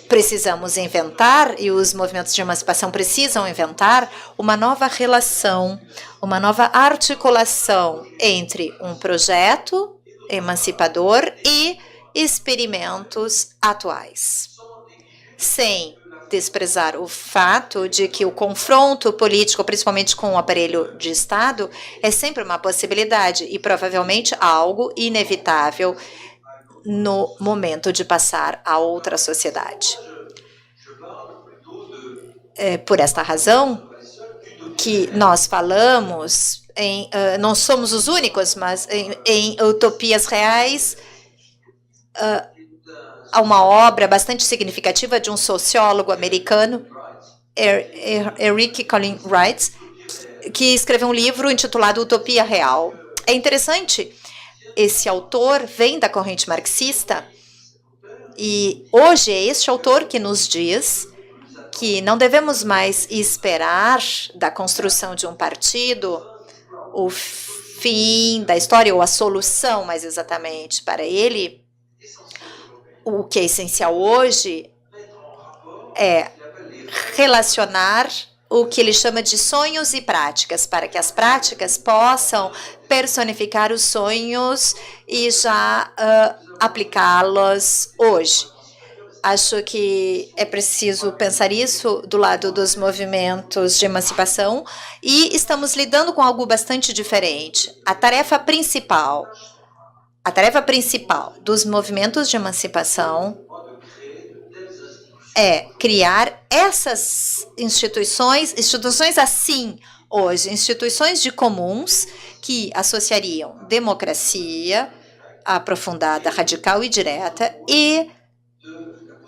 Precisamos inventar, e os movimentos de emancipação precisam inventar, uma nova relação, uma nova articulação entre um projeto emancipador e experimentos atuais. Sem desprezar o fato de que o confronto político, principalmente com o aparelho de Estado, é sempre uma possibilidade e provavelmente algo inevitável no momento de passar a outra sociedade. É por esta razão que nós falamos, não somos os únicos, mas em utopias reais, há uma obra bastante significativa de um sociólogo americano, Eric Colin Wright, que escreveu um livro intitulado Utopia Real. É interessante. Esse autor vem da corrente marxista e hoje é este autor que nos diz que não devemos mais esperar da construção de um partido o fim da história ou a solução, mais exatamente, para ele. O que é essencial hoje é relacionar o que ele chama de sonhos e práticas, para que as práticas possam personificar os sonhos e já aplicá-los hoje. Acho que é preciso pensar isso do lado dos movimentos de emancipação e estamos lidando com algo bastante diferente. A tarefa principal dos movimentos de emancipação é criar essas instituições assim hoje, instituições de comuns que associariam democracia aprofundada, radical e direta e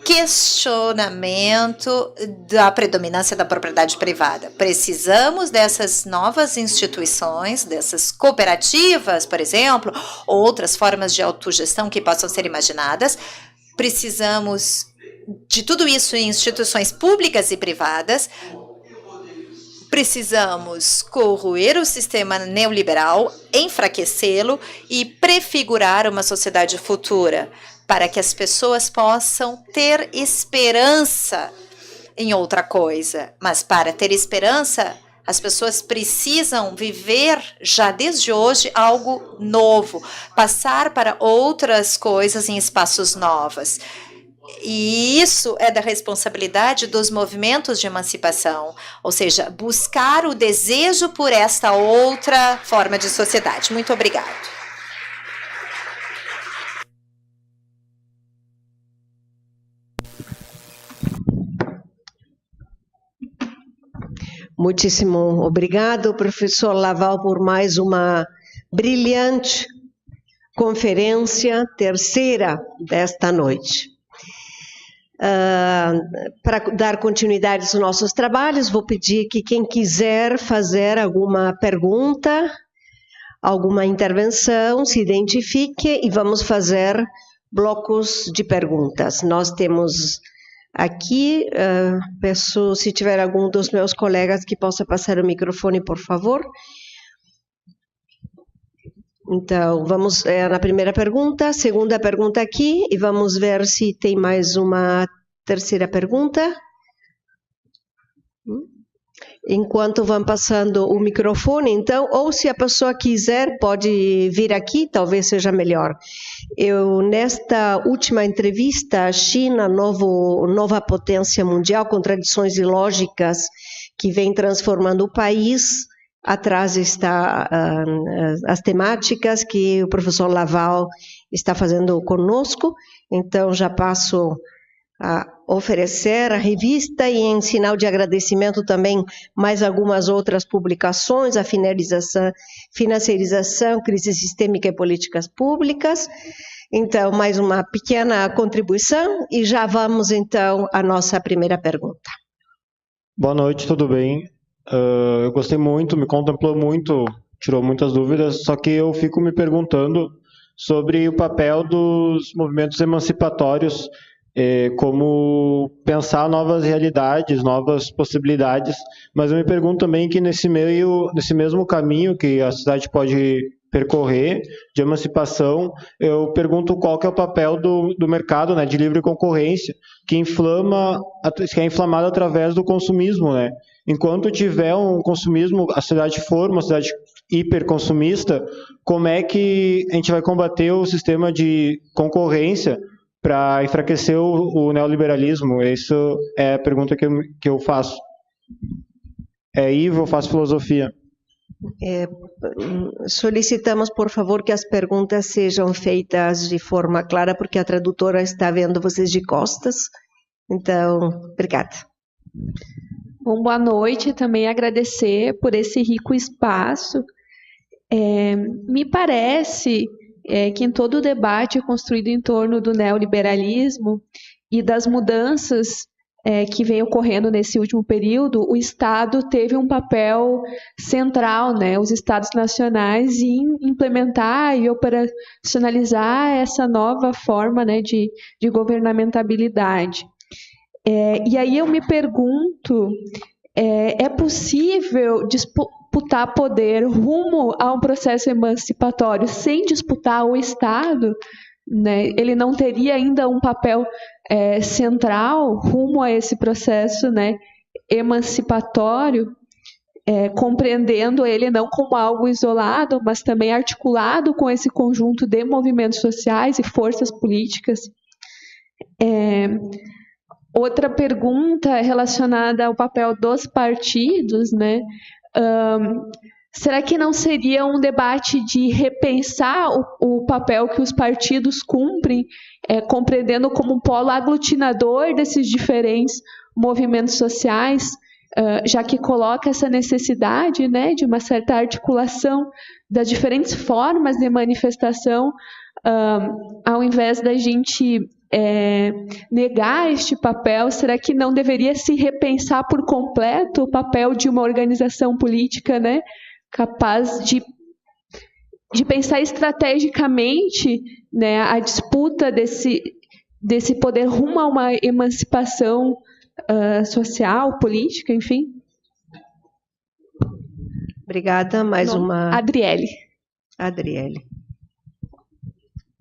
questionamento da predominância da propriedade privada. Precisamos dessas novas instituições, dessas cooperativas, por exemplo, ou outras formas de autogestão que possam ser imaginadas. Precisamos de tudo isso em instituições públicas e privadas. Precisamos corroer o sistema neoliberal, enfraquecê-lo e prefigurar uma sociedade futura para que as pessoas possam ter esperança em outra coisa. Mas para ter esperança, as pessoas precisam viver já desde hoje algo novo, passar para outras coisas em espaços novos. E isso é da responsabilidade dos movimentos de emancipação, ou seja, buscar o desejo por esta outra forma de sociedade. Muito obrigado. Muitíssimo obrigado, professor Laval, por mais uma brilhante conferência terceira desta noite. Para dar continuidade aos nossos trabalhos, vou pedir que quem quiser fazer alguma pergunta, alguma intervenção, se identifique e vamos fazer blocos de perguntas. Nós temos aqui, peço se tiver algum dos meus colegas que possa passar o microfone, por favor. Então, vamos na primeira pergunta, segunda pergunta aqui, e vamos ver se tem mais uma terceira pergunta. Enquanto vão passando o microfone, então, ou se a pessoa quiser, pode vir aqui, talvez seja melhor. Nesta última entrevista, a China, nova potência mundial, contradições ilógicas que vem transformando o país. Atrás está as temáticas que o professor Laval está fazendo conosco, então já passo a oferecer a revista e em sinal de agradecimento também mais algumas outras publicações, a financiarização, crise sistêmica e políticas públicas. Então, mais uma pequena contribuição e já vamos então à nossa primeira pergunta. Boa noite, tudo bem? Eu gostei muito, me contemplou muito, tirou muitas dúvidas, só que eu fico me perguntando sobre o papel dos movimentos emancipatórios, como pensar novas realidades, novas possibilidades, mas eu me pergunto também que nesse mesmo caminho que a sociedade pode percorrer de emancipação, eu pergunto qual que é o papel do mercado, né, de livre concorrência, que é inflamado através do consumismo, né? Enquanto tiver um consumismo, a sociedade for uma sociedade hiperconsumista, como é que a gente vai combater o sistema de concorrência para enfraquecer o neoliberalismo? Essa é a pergunta que eu faço. Ivo, eu faço filosofia. Solicitamos, por favor, que as perguntas sejam feitas de forma clara, porque a tradutora está vendo vocês de costas. Então, obrigada. Bom, boa noite, também agradecer por esse rico espaço. Me parece que em todo o debate construído em torno do neoliberalismo e das mudanças que vem ocorrendo nesse último período, o Estado teve um papel central, né, os Estados nacionais, em implementar e operacionalizar essa nova forma, né, de governamentabilidade. E aí eu me pergunto, é possível disputar poder rumo a um processo emancipatório sem disputar o Estado? Né? Ele não teria ainda um papel central rumo a esse processo, né, emancipatório, compreendendo ele não como algo isolado, mas também articulado com esse conjunto de movimentos sociais e forças políticas? Outra pergunta é relacionada ao papel dos partidos, né? Será que não seria um debate de repensar o papel que os partidos cumprem, compreendendo como um polo aglutinador desses diferentes movimentos sociais, já que coloca essa necessidade, né, de uma certa articulação das diferentes formas de manifestação, ao invés da gente negar este papel? Será que não deveria se repensar por completo o papel de uma organização política, né, capaz de pensar estrategicamente, né, a disputa desse poder rumo a uma emancipação social, política, enfim? Obrigada. Mais uma... Adriele.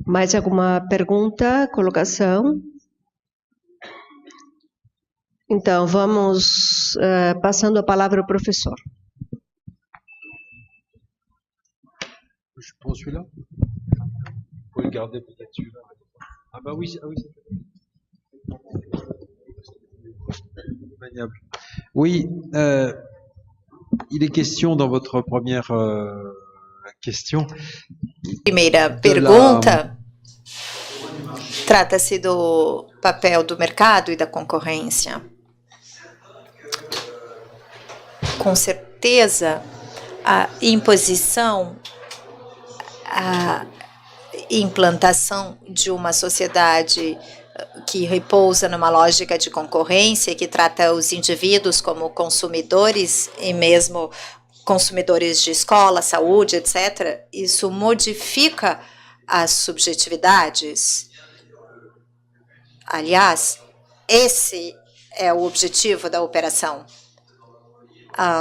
Mais alguma pergunta, colocação? Então, vamos passando a palavra ao professor. Je prends celui-là. Vous pouvez le garder peut-être celui-là. Ah bah oui, maniable. Oui, il est question dans votre première question. Primeira pergunta trata-se do papel do mercado e da concorrência. Com certeza, a imposição a implantação de uma sociedade que repousa numa lógica de concorrência, que trata os indivíduos como consumidores e mesmo consumidores de escola, saúde, etc., isso modifica as subjetividades. Aliás, esse é o objetivo da operação.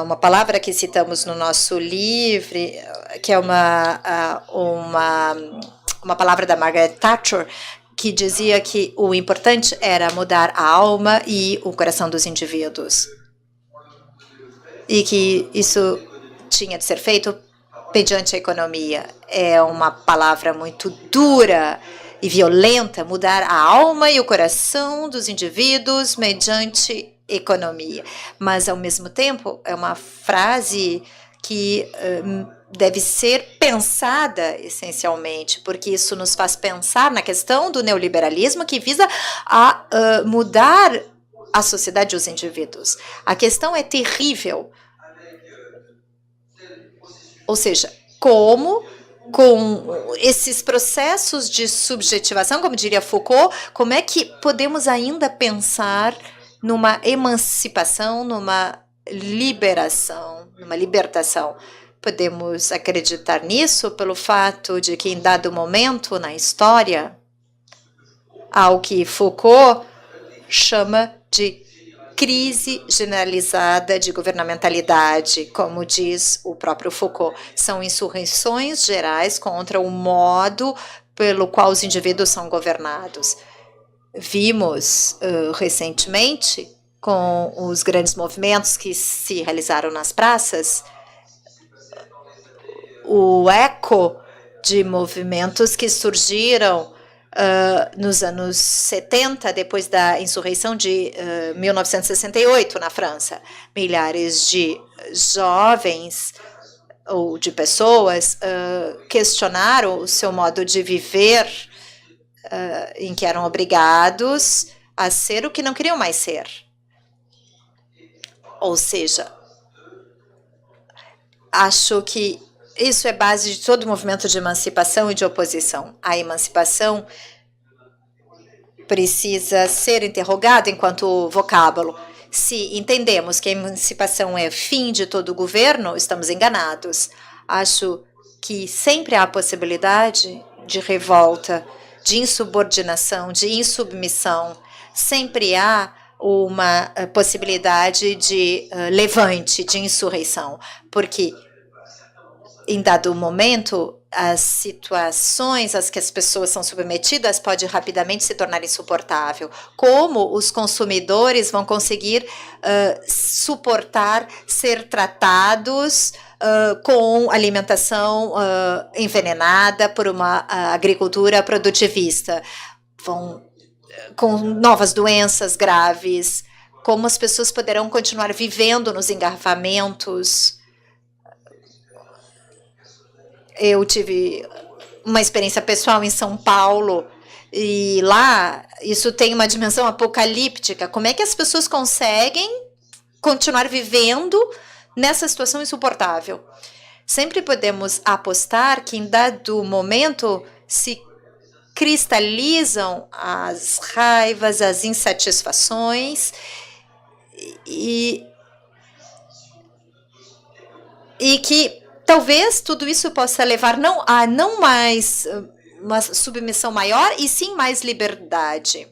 Uma palavra que citamos no nosso livro, que é uma palavra da Margaret Thatcher, que dizia que o importante era mudar a alma e o coração dos indivíduos. E que isso tinha de ser feito mediante a economia. É uma palavra muito dura e violenta, mudar a alma e o coração dos indivíduos mediante economia. Mas, ao mesmo tempo, é uma frase que deve ser pensada essencialmente, porque isso nos faz pensar na questão do neoliberalismo que visa mudar a sociedade e os indivíduos. A questão é terrível. Ou seja, como com esses processos de subjetivação, como diria Foucault, como é que podemos ainda pensar numa emancipação, numa liberação, numa libertação? Podemos acreditar nisso pelo fato de que, em dado momento na história, há o que Foucault chama de crise generalizada de governamentalidade, como diz o próprio Foucault. São insurreições gerais contra o modo pelo qual os indivíduos são governados. Vimos recentemente, com os grandes movimentos que se realizaram nas praças, o eco de movimentos que surgiram nos anos 70, depois da insurreição de 1968 na França. Milhares de jovens ou de pessoas questionaram o seu modo de viver, em que eram obrigados a ser o que não queriam mais ser. Ou seja, acho que isso é base de todo o movimento de emancipação e de oposição. A emancipação precisa ser interrogada enquanto vocábulo. Se entendemos que a emancipação é fim de todo o governo, estamos enganados. Acho que sempre há a possibilidade de revolta, de insubordinação, de insubmissão. Sempre há uma possibilidade de levante, de insurreição, porque em dado momento, as situações às que as pessoas são submetidas pode rapidamente se tornar insuportável. Como os consumidores vão conseguir suportar ser tratados com alimentação envenenada por uma agricultura produtivista, com novas doenças graves, como as pessoas poderão continuar vivendo nos engarrafamentos. Eu tive uma experiência pessoal em São Paulo e lá isso tem uma dimensão apocalíptica. Como é que as pessoas conseguem continuar vivendo nessa situação insuportável? Sempre podemos apostar que em dado momento se cristalizam as raivas, as insatisfações e que talvez tudo isso possa levar não mais uma submissão maior, e sim mais liberdade.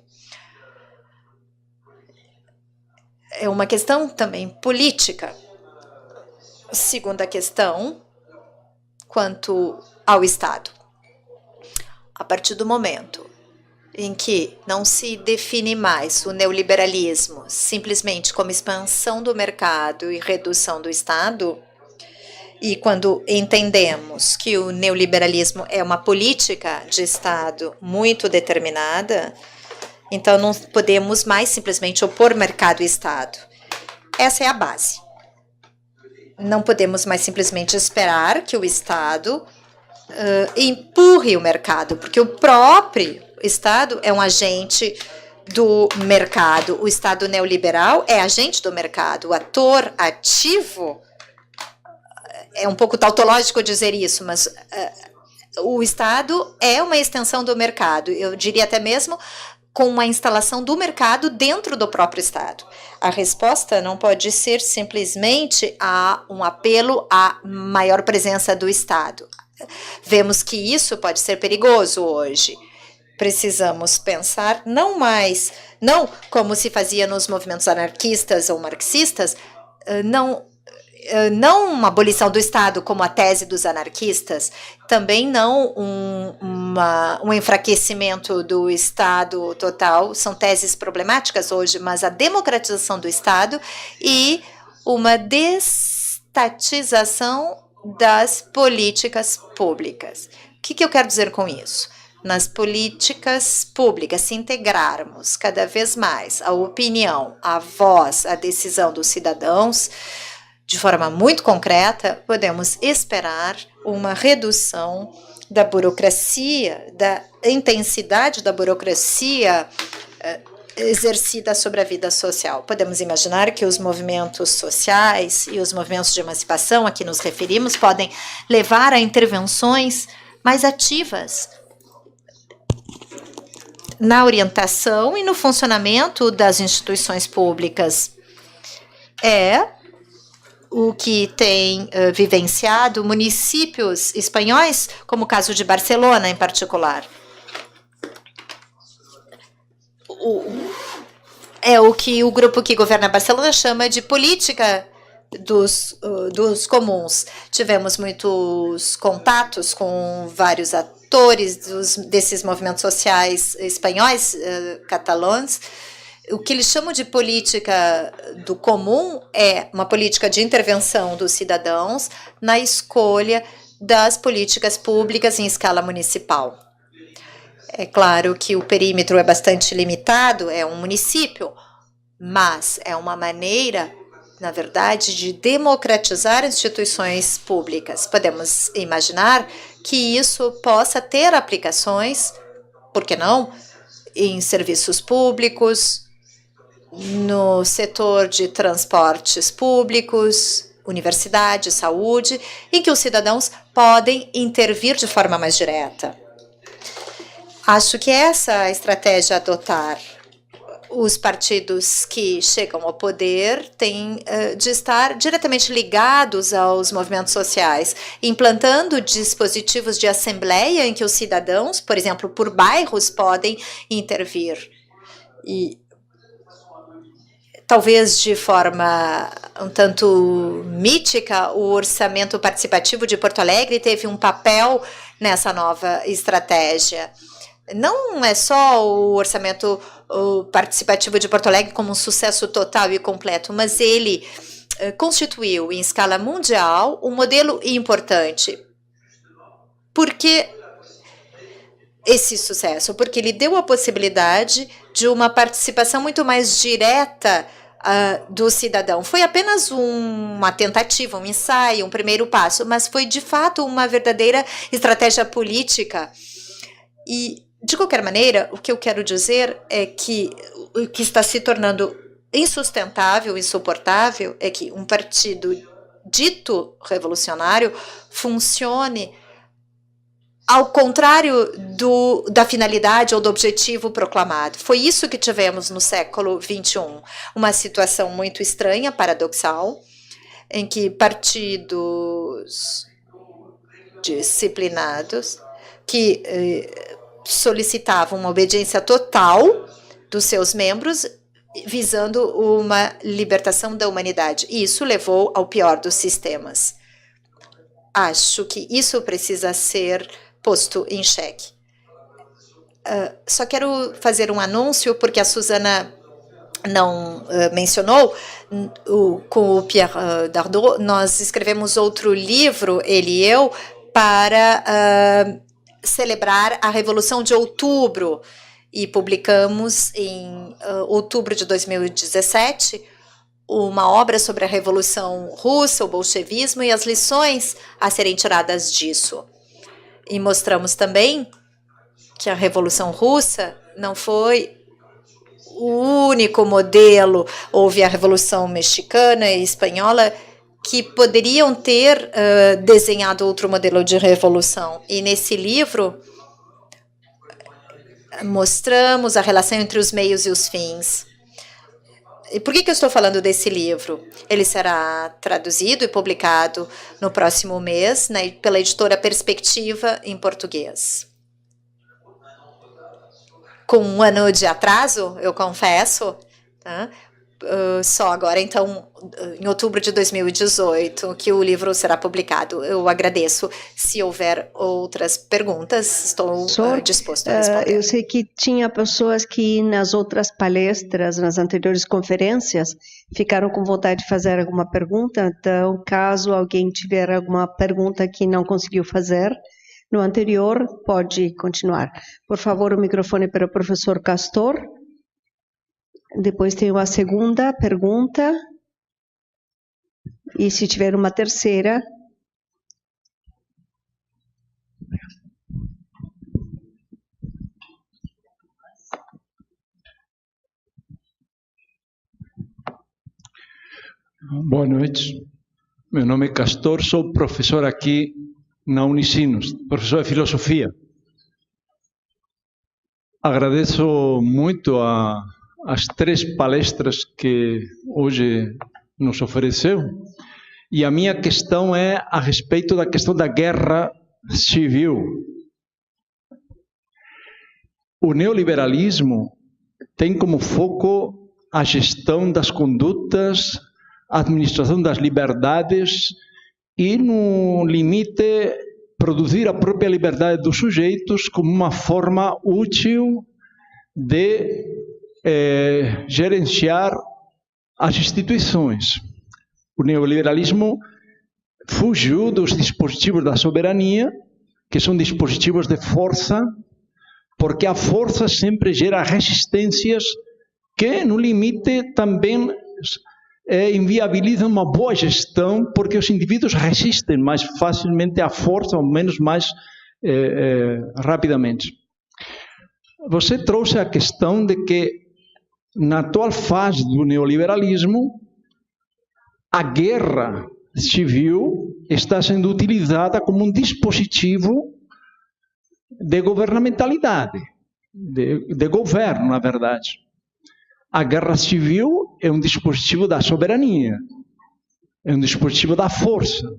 É uma questão também política. Segunda questão, quanto ao Estado. A partir do momento em que não se define mais o neoliberalismo simplesmente como expansão do mercado e redução do Estado, e quando entendemos que o neoliberalismo é uma política de Estado muito determinada, então não podemos mais simplesmente opor mercado e Estado. Essa é a base. Não podemos mais simplesmente esperar que o Estado empurre o mercado, porque o próprio Estado é um agente do mercado. O Estado neoliberal é agente do mercado. O ator ativo, é um pouco tautológico dizer isso, mas o Estado é uma extensão do mercado, eu diria até mesmo com uma instalação do mercado dentro do próprio Estado. A resposta não pode ser simplesmente um apelo à maior presença do Estado. Vemos que isso pode ser perigoso hoje. Precisamos pensar não como se fazia nos movimentos anarquistas ou marxistas, não uma abolição do Estado como a tese dos anarquistas, também não um enfraquecimento do Estado total, são teses problemáticas hoje, mas a democratização do Estado e uma desestatização das políticas públicas. O que eu quero dizer com isso? Nas políticas públicas, se integrarmos cada vez mais a opinião, a voz, a decisão dos cidadãos, de forma muito concreta, podemos esperar uma redução da burocracia, da intensidade da burocracia exercida sobre a vida social. Podemos imaginar que os movimentos sociais e os movimentos de emancipação a que nos referimos podem levar a intervenções mais ativas na orientação e no funcionamento das instituições públicas. É o que tem vivenciado municípios espanhóis, como o caso de Barcelona em particular. É o que o grupo que governa Barcelona chama de política dos comuns. Tivemos muitos contatos com vários atores desses movimentos sociais espanhóis, catalães. O que eles chamam de política do comum é uma política de intervenção dos cidadãos na escolha das políticas públicas em escala municipal. É claro que o perímetro é bastante limitado, é um município, mas é uma maneira, na verdade, de democratizar instituições públicas. Podemos imaginar que isso possa ter aplicações, por que não, em serviços públicos, no setor de transportes públicos, universidade, saúde, em que os cidadãos podem intervir de forma mais direta. Acho que essa a estratégia a adotar. Os partidos que chegam ao poder têm de estar diretamente ligados aos movimentos sociais, implantando dispositivos de assembleia em que os cidadãos, por exemplo, por bairros, podem intervir. E talvez de forma um tanto mítica, o orçamento participativo de Porto Alegre teve um papel nessa nova estratégia. Não é só o orçamento participativo de Porto Alegre como um sucesso total e completo, mas ele constituiu em escala mundial um modelo importante. Por que esse sucesso? Porque ele deu a possibilidade de uma participação muito mais direta do cidadão. Foi apenas uma tentativa, um ensaio, um primeiro passo, mas foi de fato uma verdadeira estratégia política. E, de qualquer maneira, o que eu quero dizer é que o que está se tornando insustentável, insuportável, é que um partido dito revolucionário funcione ao contrário da finalidade ou do objetivo proclamado. Foi isso que tivemos no século XXI. Uma situação muito estranha, paradoxal, em que partidos disciplinados que solicitavam uma obediência total dos seus membros, visando uma libertação da humanidade. E isso levou ao pior dos sistemas. Acho que isso precisa ser posto em xeque. Só quero fazer um anúncio, porque a Suzana não mencionou, com o Pierre Dardot, nós escrevemos outro livro, ele e eu, para celebrar a Revolução de Outubro, e publicamos em outubro de 2017 uma obra sobre a Revolução Russa, o bolchevismo e as lições a serem tiradas disso. E mostramos também que a Revolução Russa não foi o único modelo. Houve a Revolução Mexicana e Espanhola que poderiam ter desenhado outro modelo de revolução. E nesse livro mostramos a relação entre os meios e os fins. E por que eu estou falando desse livro? Ele será traduzido e publicado no próximo mês, né, pela editora Perspectiva, em português. Com 1 ano de atraso, eu confesso, tá? Só agora, então, em outubro de 2018, que o livro será publicado. Eu agradeço. Se houver outras perguntas, estou disposto a responder. Eu sei que tinha pessoas que nas outras palestras, nas anteriores conferências, ficaram com vontade de fazer alguma pergunta. Então, caso alguém tiver alguma pergunta que não conseguiu fazer no anterior, pode continuar. Por favor, o microfone para o professor Castor. Depois tem uma segunda pergunta. E se tiver uma terceira. Boa noite. Meu nome é Castor, sou professor aqui na Unicinos, professor de filosofia. Agradeço muito as 3 palestras que hoje nos ofereceu. E a minha questão é a respeito da questão da guerra civil. O neoliberalismo tem como foco a gestão das condutas, a administração das liberdades e, no limite, produzir a própria liberdade dos sujeitos como uma forma útil de gerenciar as instituições. O neoliberalismo fugiu dos dispositivos da soberania, que são dispositivos de força, porque a força sempre gera resistências que, no limite, também inviabilizam uma boa gestão, porque os indivíduos resistem mais facilmente à força, ou menos mais rapidamente. Você trouxe a questão de que, na atual fase do neoliberalismo, a guerra civil está sendo utilizada como um dispositivo de governamentalidade, de governo, na verdade. A guerra civil é um dispositivo da soberania, é um dispositivo da força.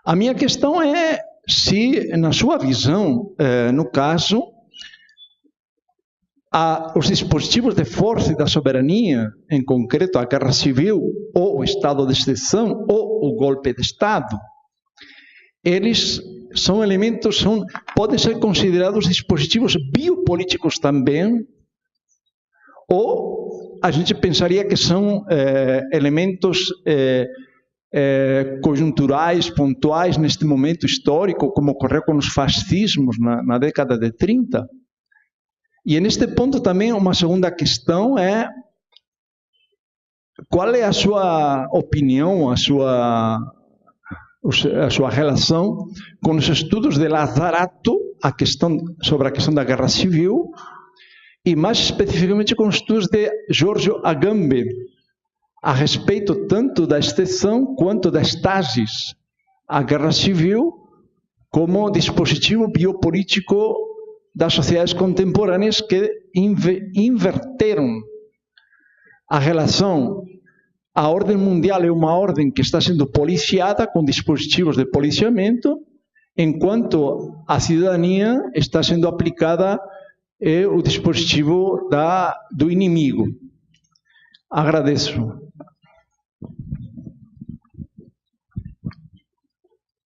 A minha questão é se, na sua visão, no caso, os dispositivos de força e da soberania, em concreto a guerra civil, ou o estado de exceção, ou o golpe de Estado, eles são elementos, podem ser considerados dispositivos biopolíticos também, ou a gente pensaria que são elementos conjunturais, pontuais, neste momento histórico, como ocorreu com os fascismos na década de 30. E neste ponto também uma segunda questão é qual é a sua opinião, a sua relação com os estudos de Lazzarato, sobre a questão da guerra civil, e mais especificamente com os estudos de Giorgio Agamben, a respeito tanto da exceção quanto da estasis, a guerra civil como dispositivo biopolítico das sociedades contemporâneas que inverteram a relação. A ordem mundial é uma ordem que está sendo policiada com dispositivos de policiamento, enquanto a cidadania está sendo aplicada o dispositivo do inimigo. Agradeço.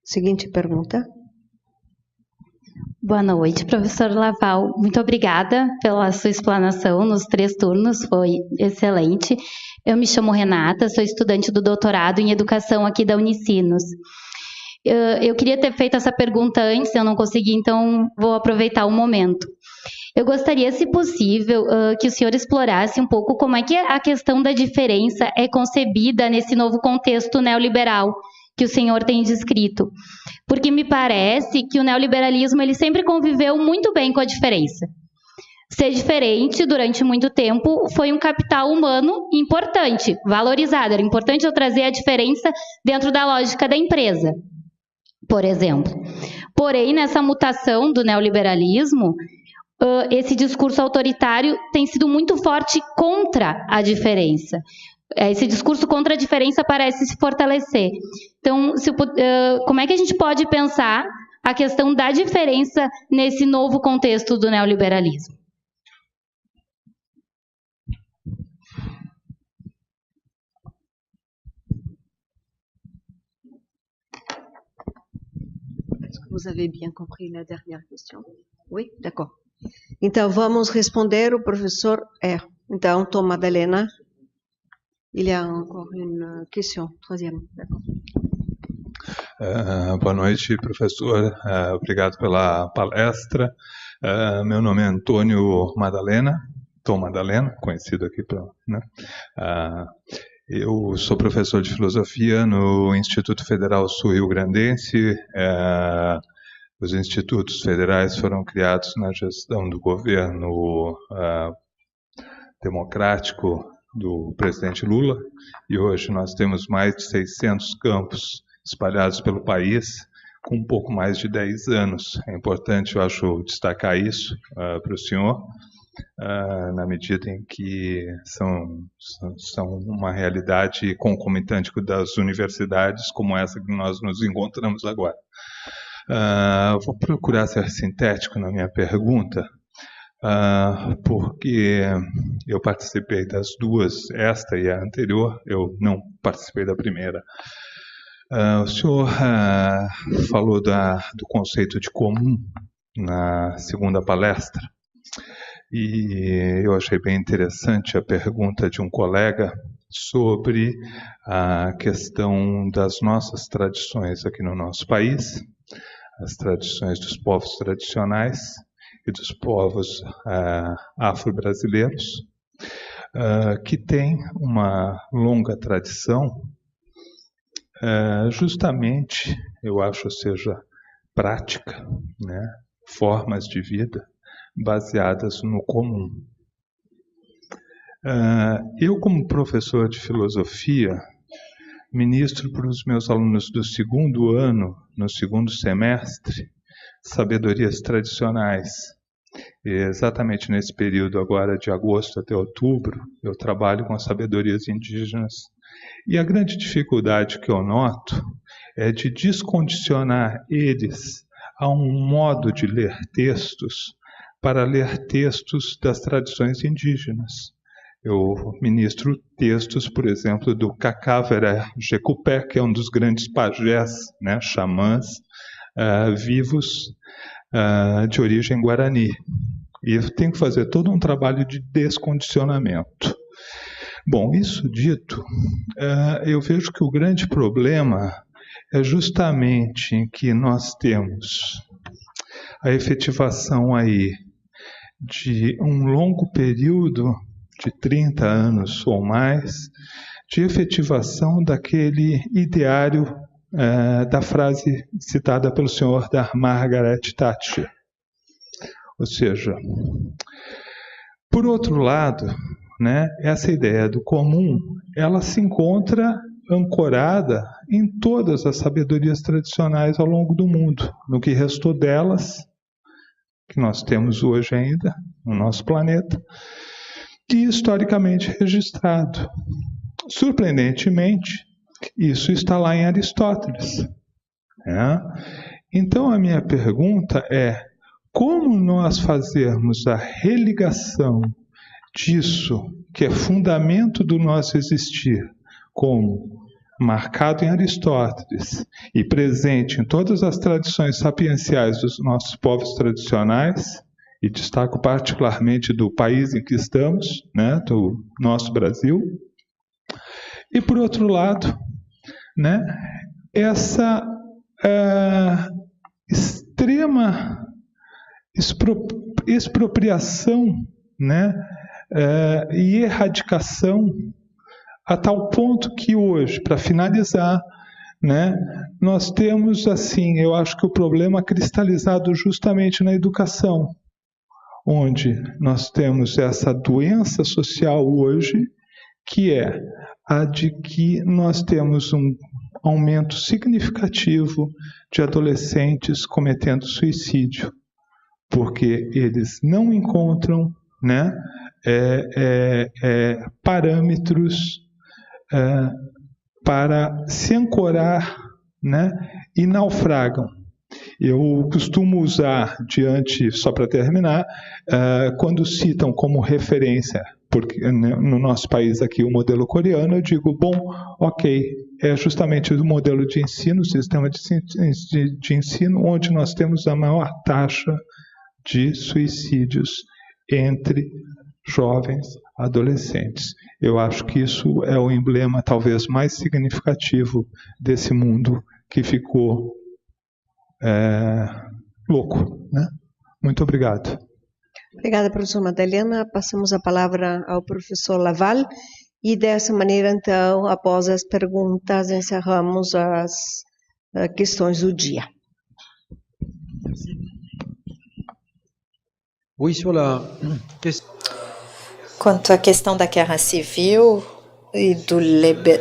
Seguinte pergunta. Boa noite, professor Laval. Muito obrigada pela sua explanação nos 3 turnos, foi excelente. Eu me chamo Renata, sou estudante do doutorado em educação aqui da Unicinos. Eu queria ter feito essa pergunta antes, eu não consegui, então vou aproveitar o momento. Eu gostaria, se possível, que o senhor explorasse um pouco como é que a questão da diferença é concebida nesse novo contexto neoliberal que o senhor tem descrito. Porque me parece que o neoliberalismo ele sempre conviveu muito bem com a diferença. ser diferente durante muito tempo foi um capital humano importante, valorizado. Era importante eu trazer a diferença dentro da lógica da empresa, por exemplo. Porém, nessa mutação do neoliberalismo, esse discurso autoritário tem sido muito forte contra a diferença. Esse discurso contra a diferença parece se fortalecer. Então, como é que a gente pode pensar a questão da diferença nesse novo contexto do neoliberalismo? Vous avez bien compris la dernière question? Oui, d'accord. Então, vamos responder o professor R. Então, Tom Madalena, il y a encore une question, troisième. Boa noite, professor. Obrigado pela palestra. Meu nome é Antônio Madalena, Tom Madalena, conhecido aqui né? Eu sou professor de filosofia no Instituto Federal Sul-Rio Grandense. Os institutos federais foram criados na gestão do governo democrático do presidente Lula, e hoje nós temos mais de 600 campus espalhados pelo país, com um pouco mais de 10 anos. É importante, eu acho, destacar isso para o senhor, na medida em que são uma realidade concomitante das universidades, como essa que nós nos encontramos agora. Vou procurar ser sintético na minha pergunta, porque eu participei das duas, esta e a anterior, eu não participei da primeira. O senhor falou do conceito de comum na segunda palestra, e eu achei bem interessante a pergunta de um colega sobre a questão das nossas tradições aqui no nosso país, as tradições dos povos tradicionais e dos povos afro-brasileiros, que têm uma longa tradição, justamente, eu acho, seja prática, né, formas de vida baseadas no comum. Eu, como professor de filosofia, ministro para os meus alunos do segundo ano, no segundo semestre, sabedorias tradicionais. E exatamente nesse período agora, de agosto até outubro, eu trabalho com as sabedorias indígenas. E a grande dificuldade que eu noto é de descondicionar eles a um modo de ler textos para ler textos das tradições indígenas. Eu ministro textos, por exemplo, do Cacávera Jecupé, que é um dos grandes pajés, né, xamãs, vivos de origem guarani. E eu tenho que fazer todo um trabalho de descondicionamento. Bom, isso dito, eu vejo que o grande problema é justamente em que nós temos a efetivação aí de um longo período de 30 anos ou mais, de efetivação daquele ideário da frase citada pelo senhor da Margaret Thatcher. Ou seja, por outro lado, né, essa ideia do comum, ela se encontra ancorada em todas as sabedorias tradicionais ao longo do mundo, no que restou delas, que nós temos hoje ainda no nosso planeta, e historicamente registrado. Surpreendentemente, isso está lá em Aristóteles. Então, a minha pergunta é: como nós fazermos a religação disso, que é fundamento do nosso existir, como marcado em Aristóteles e presente em todas as tradições sapienciais dos nossos povos tradicionais, e destaco particularmente do país em que estamos, né, do nosso Brasil, e, por outro lado, né, essa extrema expropriação, né, e erradicação, a tal ponto que hoje, para finalizar, né, nós temos, assim, eu acho que o problema cristalizado justamente na educação, onde nós temos essa doença social hoje, que é a de que nós temos um aumento significativo de adolescentes cometendo suicídio, porque eles não encontram, né, parâmetros para se ancorar, né, e naufragam. Eu costumo usar só para terminar, quando citam como referência, porque no nosso país aqui o modelo coreano, eu digo, bom, ok, é justamente o modelo de ensino, o sistema de ensino, onde nós temos a maior taxa de suicídios entre jovens adolescentes. Eu acho que isso é o emblema talvez mais significativo desse mundo que ficou louco, né? Muito obrigado. Obrigada, professor Madalena. Passamos a palavra ao professor Laval e dessa maneira, então, após as perguntas, encerramos as questões do dia. Quanto à questão da guerra civil e do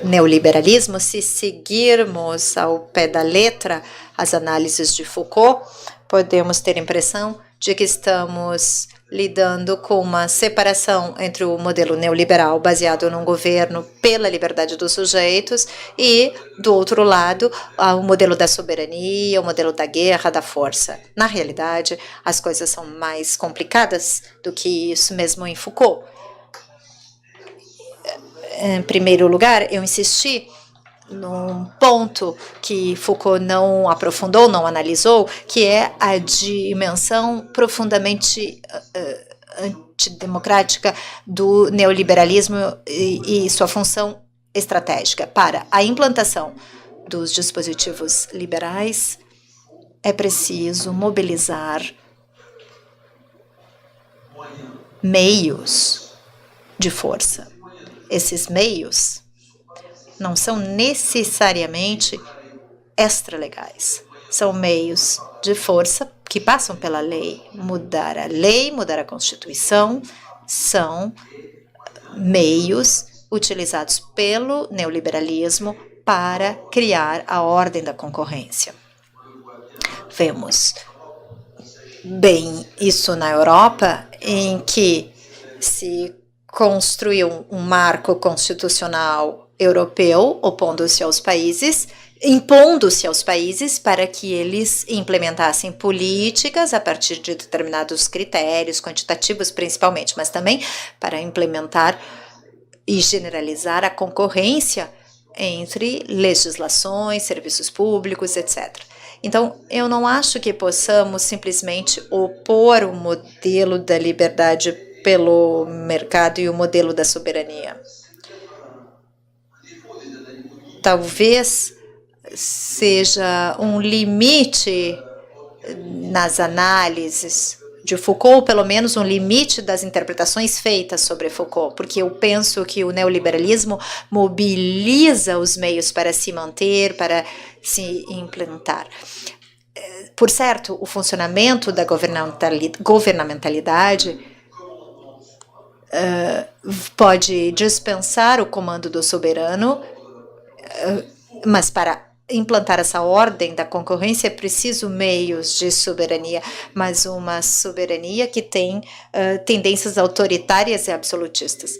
neoliberalismo, se seguirmos ao pé da letra as análises de Foucault, podemos ter a impressão de que estamos lidando com uma separação entre o modelo neoliberal baseado num governo pela liberdade dos sujeitos e, do outro lado, o modelo da soberania, o modelo da guerra, da força. Na realidade, as coisas são mais complicadas do que isso mesmo em Foucault. Em primeiro lugar, eu insisti num ponto que Foucault não aprofundou, não analisou, que é a dimensão profundamente antidemocrática do neoliberalismo e sua função estratégica. Para a implantação dos dispositivos liberais, é preciso mobilizar meios de força. Esses meios não são necessariamente extralegais. São meios de força que passam pela lei. Mudar a Constituição são meios utilizados pelo neoliberalismo para criar a ordem da concorrência. Vemos bem isso na Europa, em que se construiu um marco constitucional europeu, impondo-se aos países para que eles implementassem políticas a partir de determinados critérios, quantitativos principalmente, mas também para implementar e generalizar a concorrência entre legislações, serviços públicos, etc. Então, eu não acho que possamos simplesmente opor o modelo da liberdade pelo mercado e o modelo da soberania. Talvez seja um limite nas análises de Foucault, ou pelo menos um limite das interpretações feitas sobre Foucault, porque eu penso que o neoliberalismo mobiliza os meios para se manter, para se implantar. Por certo, o funcionamento da governamentalidade pode dispensar o comando do soberano, mas para implantar essa ordem da concorrência é preciso meios de soberania, mas uma soberania que tem tendências autoritárias e absolutistas,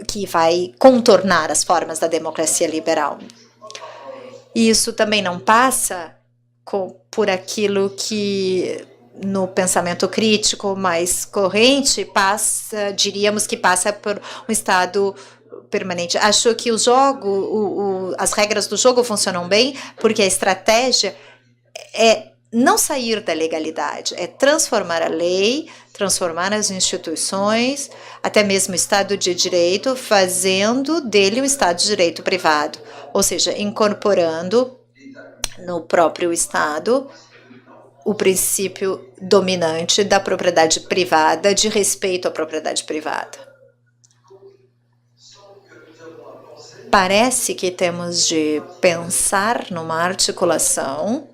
que vai contornar as formas da democracia liberal. Isso também não passa por aquilo que no pensamento crítico mais corrente diríamos que passa por um estado permanente. Acho que as regras do jogo funcionam bem porque a estratégia é não sair da legalidade, é transformar a lei, transformar as instituições, até mesmo o Estado de Direito, fazendo dele um Estado de Direito privado, ou seja, incorporando no próprio Estado o princípio dominante da propriedade privada, de respeito à propriedade privada. Parece que temos de pensar numa articulação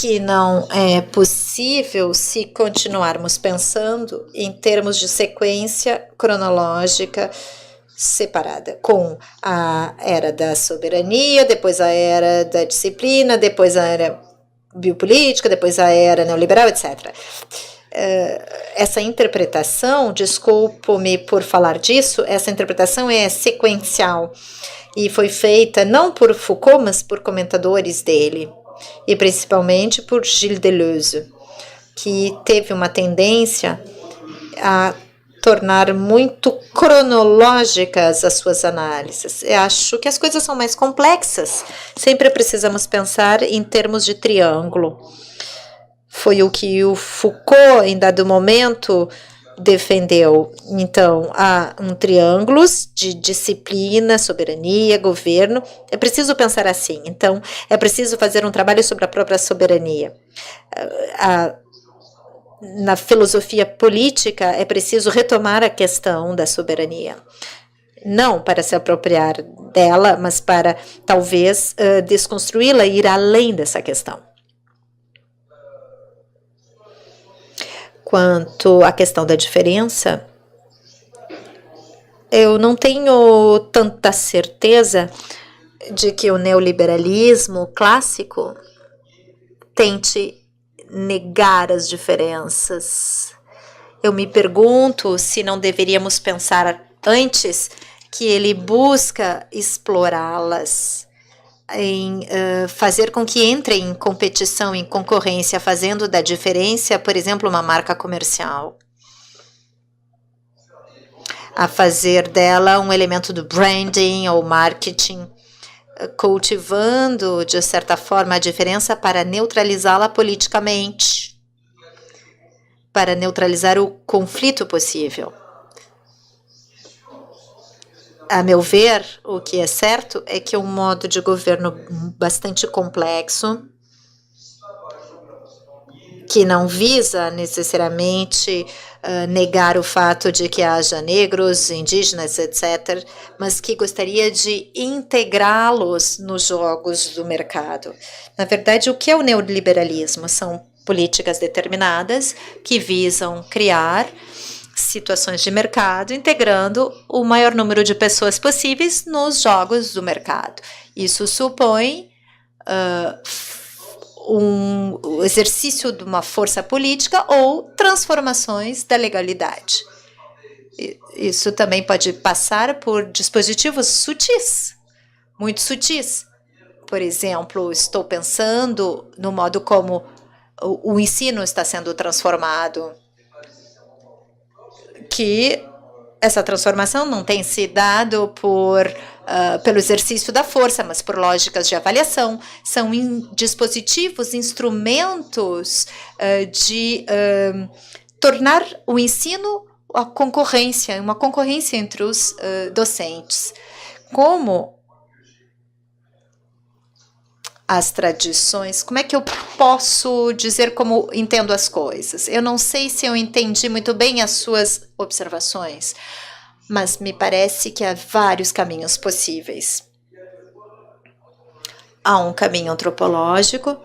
que não é possível se continuarmos pensando em termos de sequência cronológica separada, com a era da soberania, depois a era da disciplina, depois a era biopolítica, depois a era neoliberal, etc. Essa interpretação, desculpo-me por falar disso, essa interpretação é sequencial e foi feita não por Foucault, mas por comentadores dele, e principalmente por Gilles Deleuze, que teve uma tendência a tornar muito cronológicas as suas análises. Eu acho que as coisas são mais complexas. Sempre precisamos pensar em termos de triângulo. Foi o que o Foucault, em dado momento, defendeu. Então, há um triângulo de disciplina, soberania, governo. É preciso pensar assim. Então, é preciso fazer um trabalho sobre a própria soberania. Na filosofia política, é preciso retomar a questão da soberania. Não para se apropriar dela, mas para, talvez, desconstruí-la e ir além dessa questão. Quanto à questão da diferença, eu não tenho tanta certeza de que o neoliberalismo clássico tente negar as diferenças. Eu me pergunto se não deveríamos pensar antes que ele busca explorá-las, em fazer com que entrem em competição, em concorrência, fazendo da diferença, por exemplo, uma marca comercial. A fazer dela um elemento do branding ou marketing, cultivando, de certa forma, a diferença para neutralizá-la politicamente, para neutralizar o conflito possível. A meu ver, o que é certo é que é um modo de governo bastante complexo, que não visa necessariamente negar o fato de que haja negros, indígenas, etc., mas que gostaria de integrá-los nos jogos do mercado. Na verdade, o que é o neoliberalismo? São políticas determinadas que visam criar situações de mercado, integrando o maior número de pessoas possíveis nos jogos do mercado. Isso supõe o exercício de uma força política ou transformações da legalidade. Isso também pode passar por dispositivos sutis, muito sutis. Por exemplo, estou pensando no modo como o ensino está sendo transformado, que essa transformação não tem se dado pelo exercício da força, mas por lógicas de avaliação. São dispositivos, instrumentos de tornar o ensino uma concorrência entre os docentes. Como as tradições, como é que eu posso dizer como entendo as coisas? Eu não sei se eu entendi muito bem as suas observações, mas me parece que há vários caminhos possíveis. Há um caminho antropológico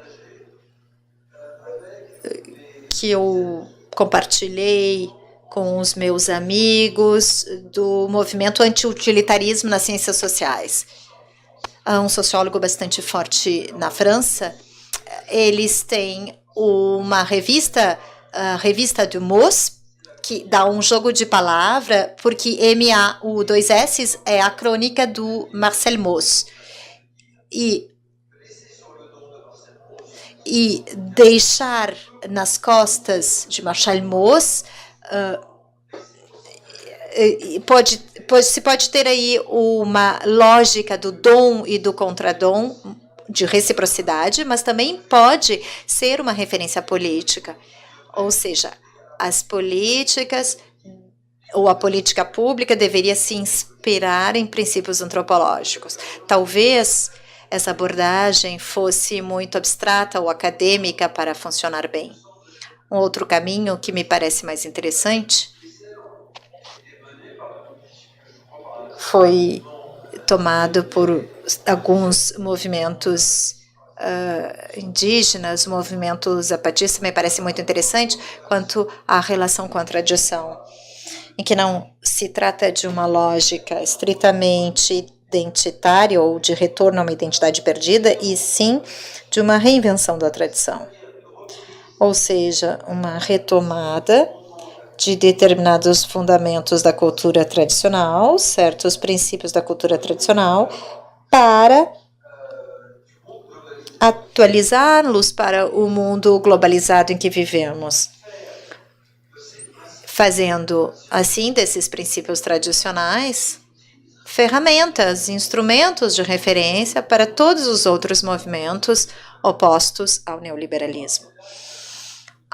que eu compartilhei com os meus amigos do movimento anti-utilitarismo nas ciências sociais. Há um sociólogo bastante forte na França. Eles têm uma revista, a revista du Mos, que dá um jogo de palavra, porque MAU2S é a crônica do Marcel Mauss. E deixar nas costas de Marcel Mauss se pode ter aí uma lógica do dom e do contradom, de reciprocidade, mas também pode ser uma referência política. Ou seja, as políticas ou a política pública deveria se inspirar em princípios antropológicos. Talvez essa abordagem fosse muito abstrata ou acadêmica para funcionar bem. Um outro caminho que me parece mais interessante foi tomado por alguns movimentos indígenas, movimentos zapatistas, me parece muito interessante quanto à relação com a tradição, em que não se trata de uma lógica estritamente identitária ou de retorno a uma identidade perdida, e sim de uma reinvenção da tradição. Ou seja, uma retomada de determinados fundamentos da cultura tradicional, certos princípios da cultura tradicional, para atualizá-los para o mundo globalizado em que vivemos, fazendo assim desses princípios tradicionais ferramentas, instrumentos de referência para todos os outros movimentos opostos ao neoliberalismo.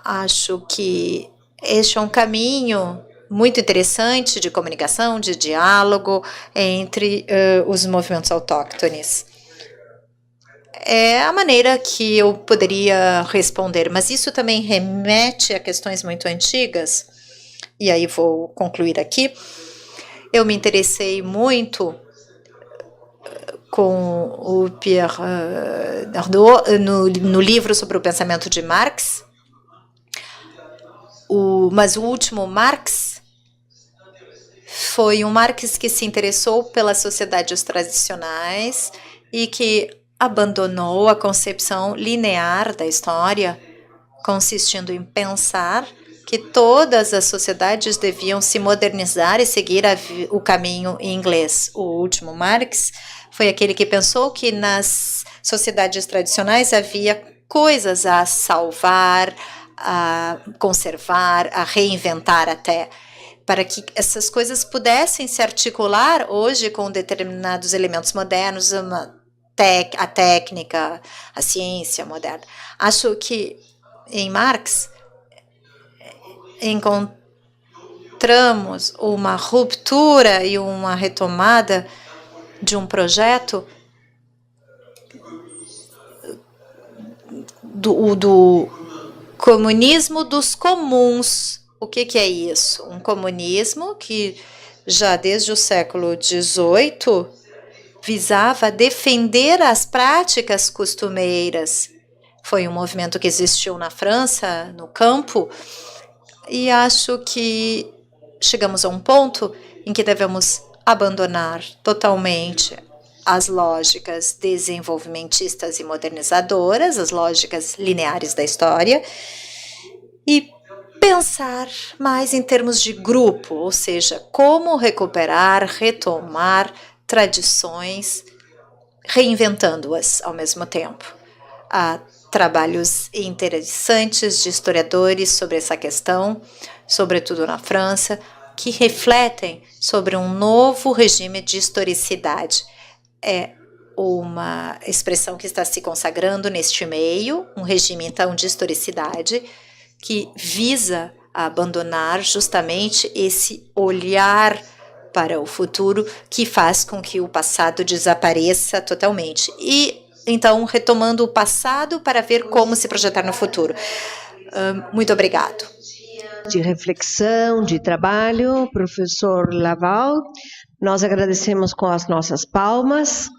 Acho que este é um caminho muito interessante de comunicação, de diálogo entre os movimentos autóctones. É a maneira que eu poderia responder, mas isso também remete a questões muito antigas, e aí vou concluir aqui. Eu me interessei muito com o Pierre Nardot no livro sobre o pensamento de Marx, mas o último Marx foi um Marx que se interessou pelas sociedades tradicionais e que abandonou a concepção linear da história, consistindo em pensar que todas as sociedades deviam se modernizar e seguir o caminho inglês. O último Marx foi aquele que pensou que nas sociedades tradicionais havia coisas a salvar, a conservar, a reinventar até, para que essas coisas pudessem se articular hoje com determinados elementos modernos, a técnica, a ciência moderna. Acho que em Marx encontramos uma ruptura e uma retomada de um projeto do comunismo dos comuns. O que é isso? Um comunismo que já desde o século XVIII visava defender as práticas costumeiras. Foi um movimento que existiu na França, no campo, e acho que chegamos a um ponto em que devemos abandonar totalmente as lógicas desenvolvimentistas e modernizadoras, as lógicas lineares da história, e pensar mais em termos de grupo, ou seja, como recuperar, retomar tradições, reinventando-as ao mesmo tempo. Há trabalhos interessantes de historiadores sobre essa questão, sobretudo na França, que refletem sobre um novo regime de historicidade. É uma expressão que está se consagrando neste meio, um regime, então, de historicidade, que visa abandonar justamente esse olhar para o futuro que faz com que o passado desapareça totalmente. E, então, retomando o passado para ver como se projetar no futuro. Muito obrigado. De reflexão, de trabalho, professor Laval. Nós agradecemos com as nossas palmas.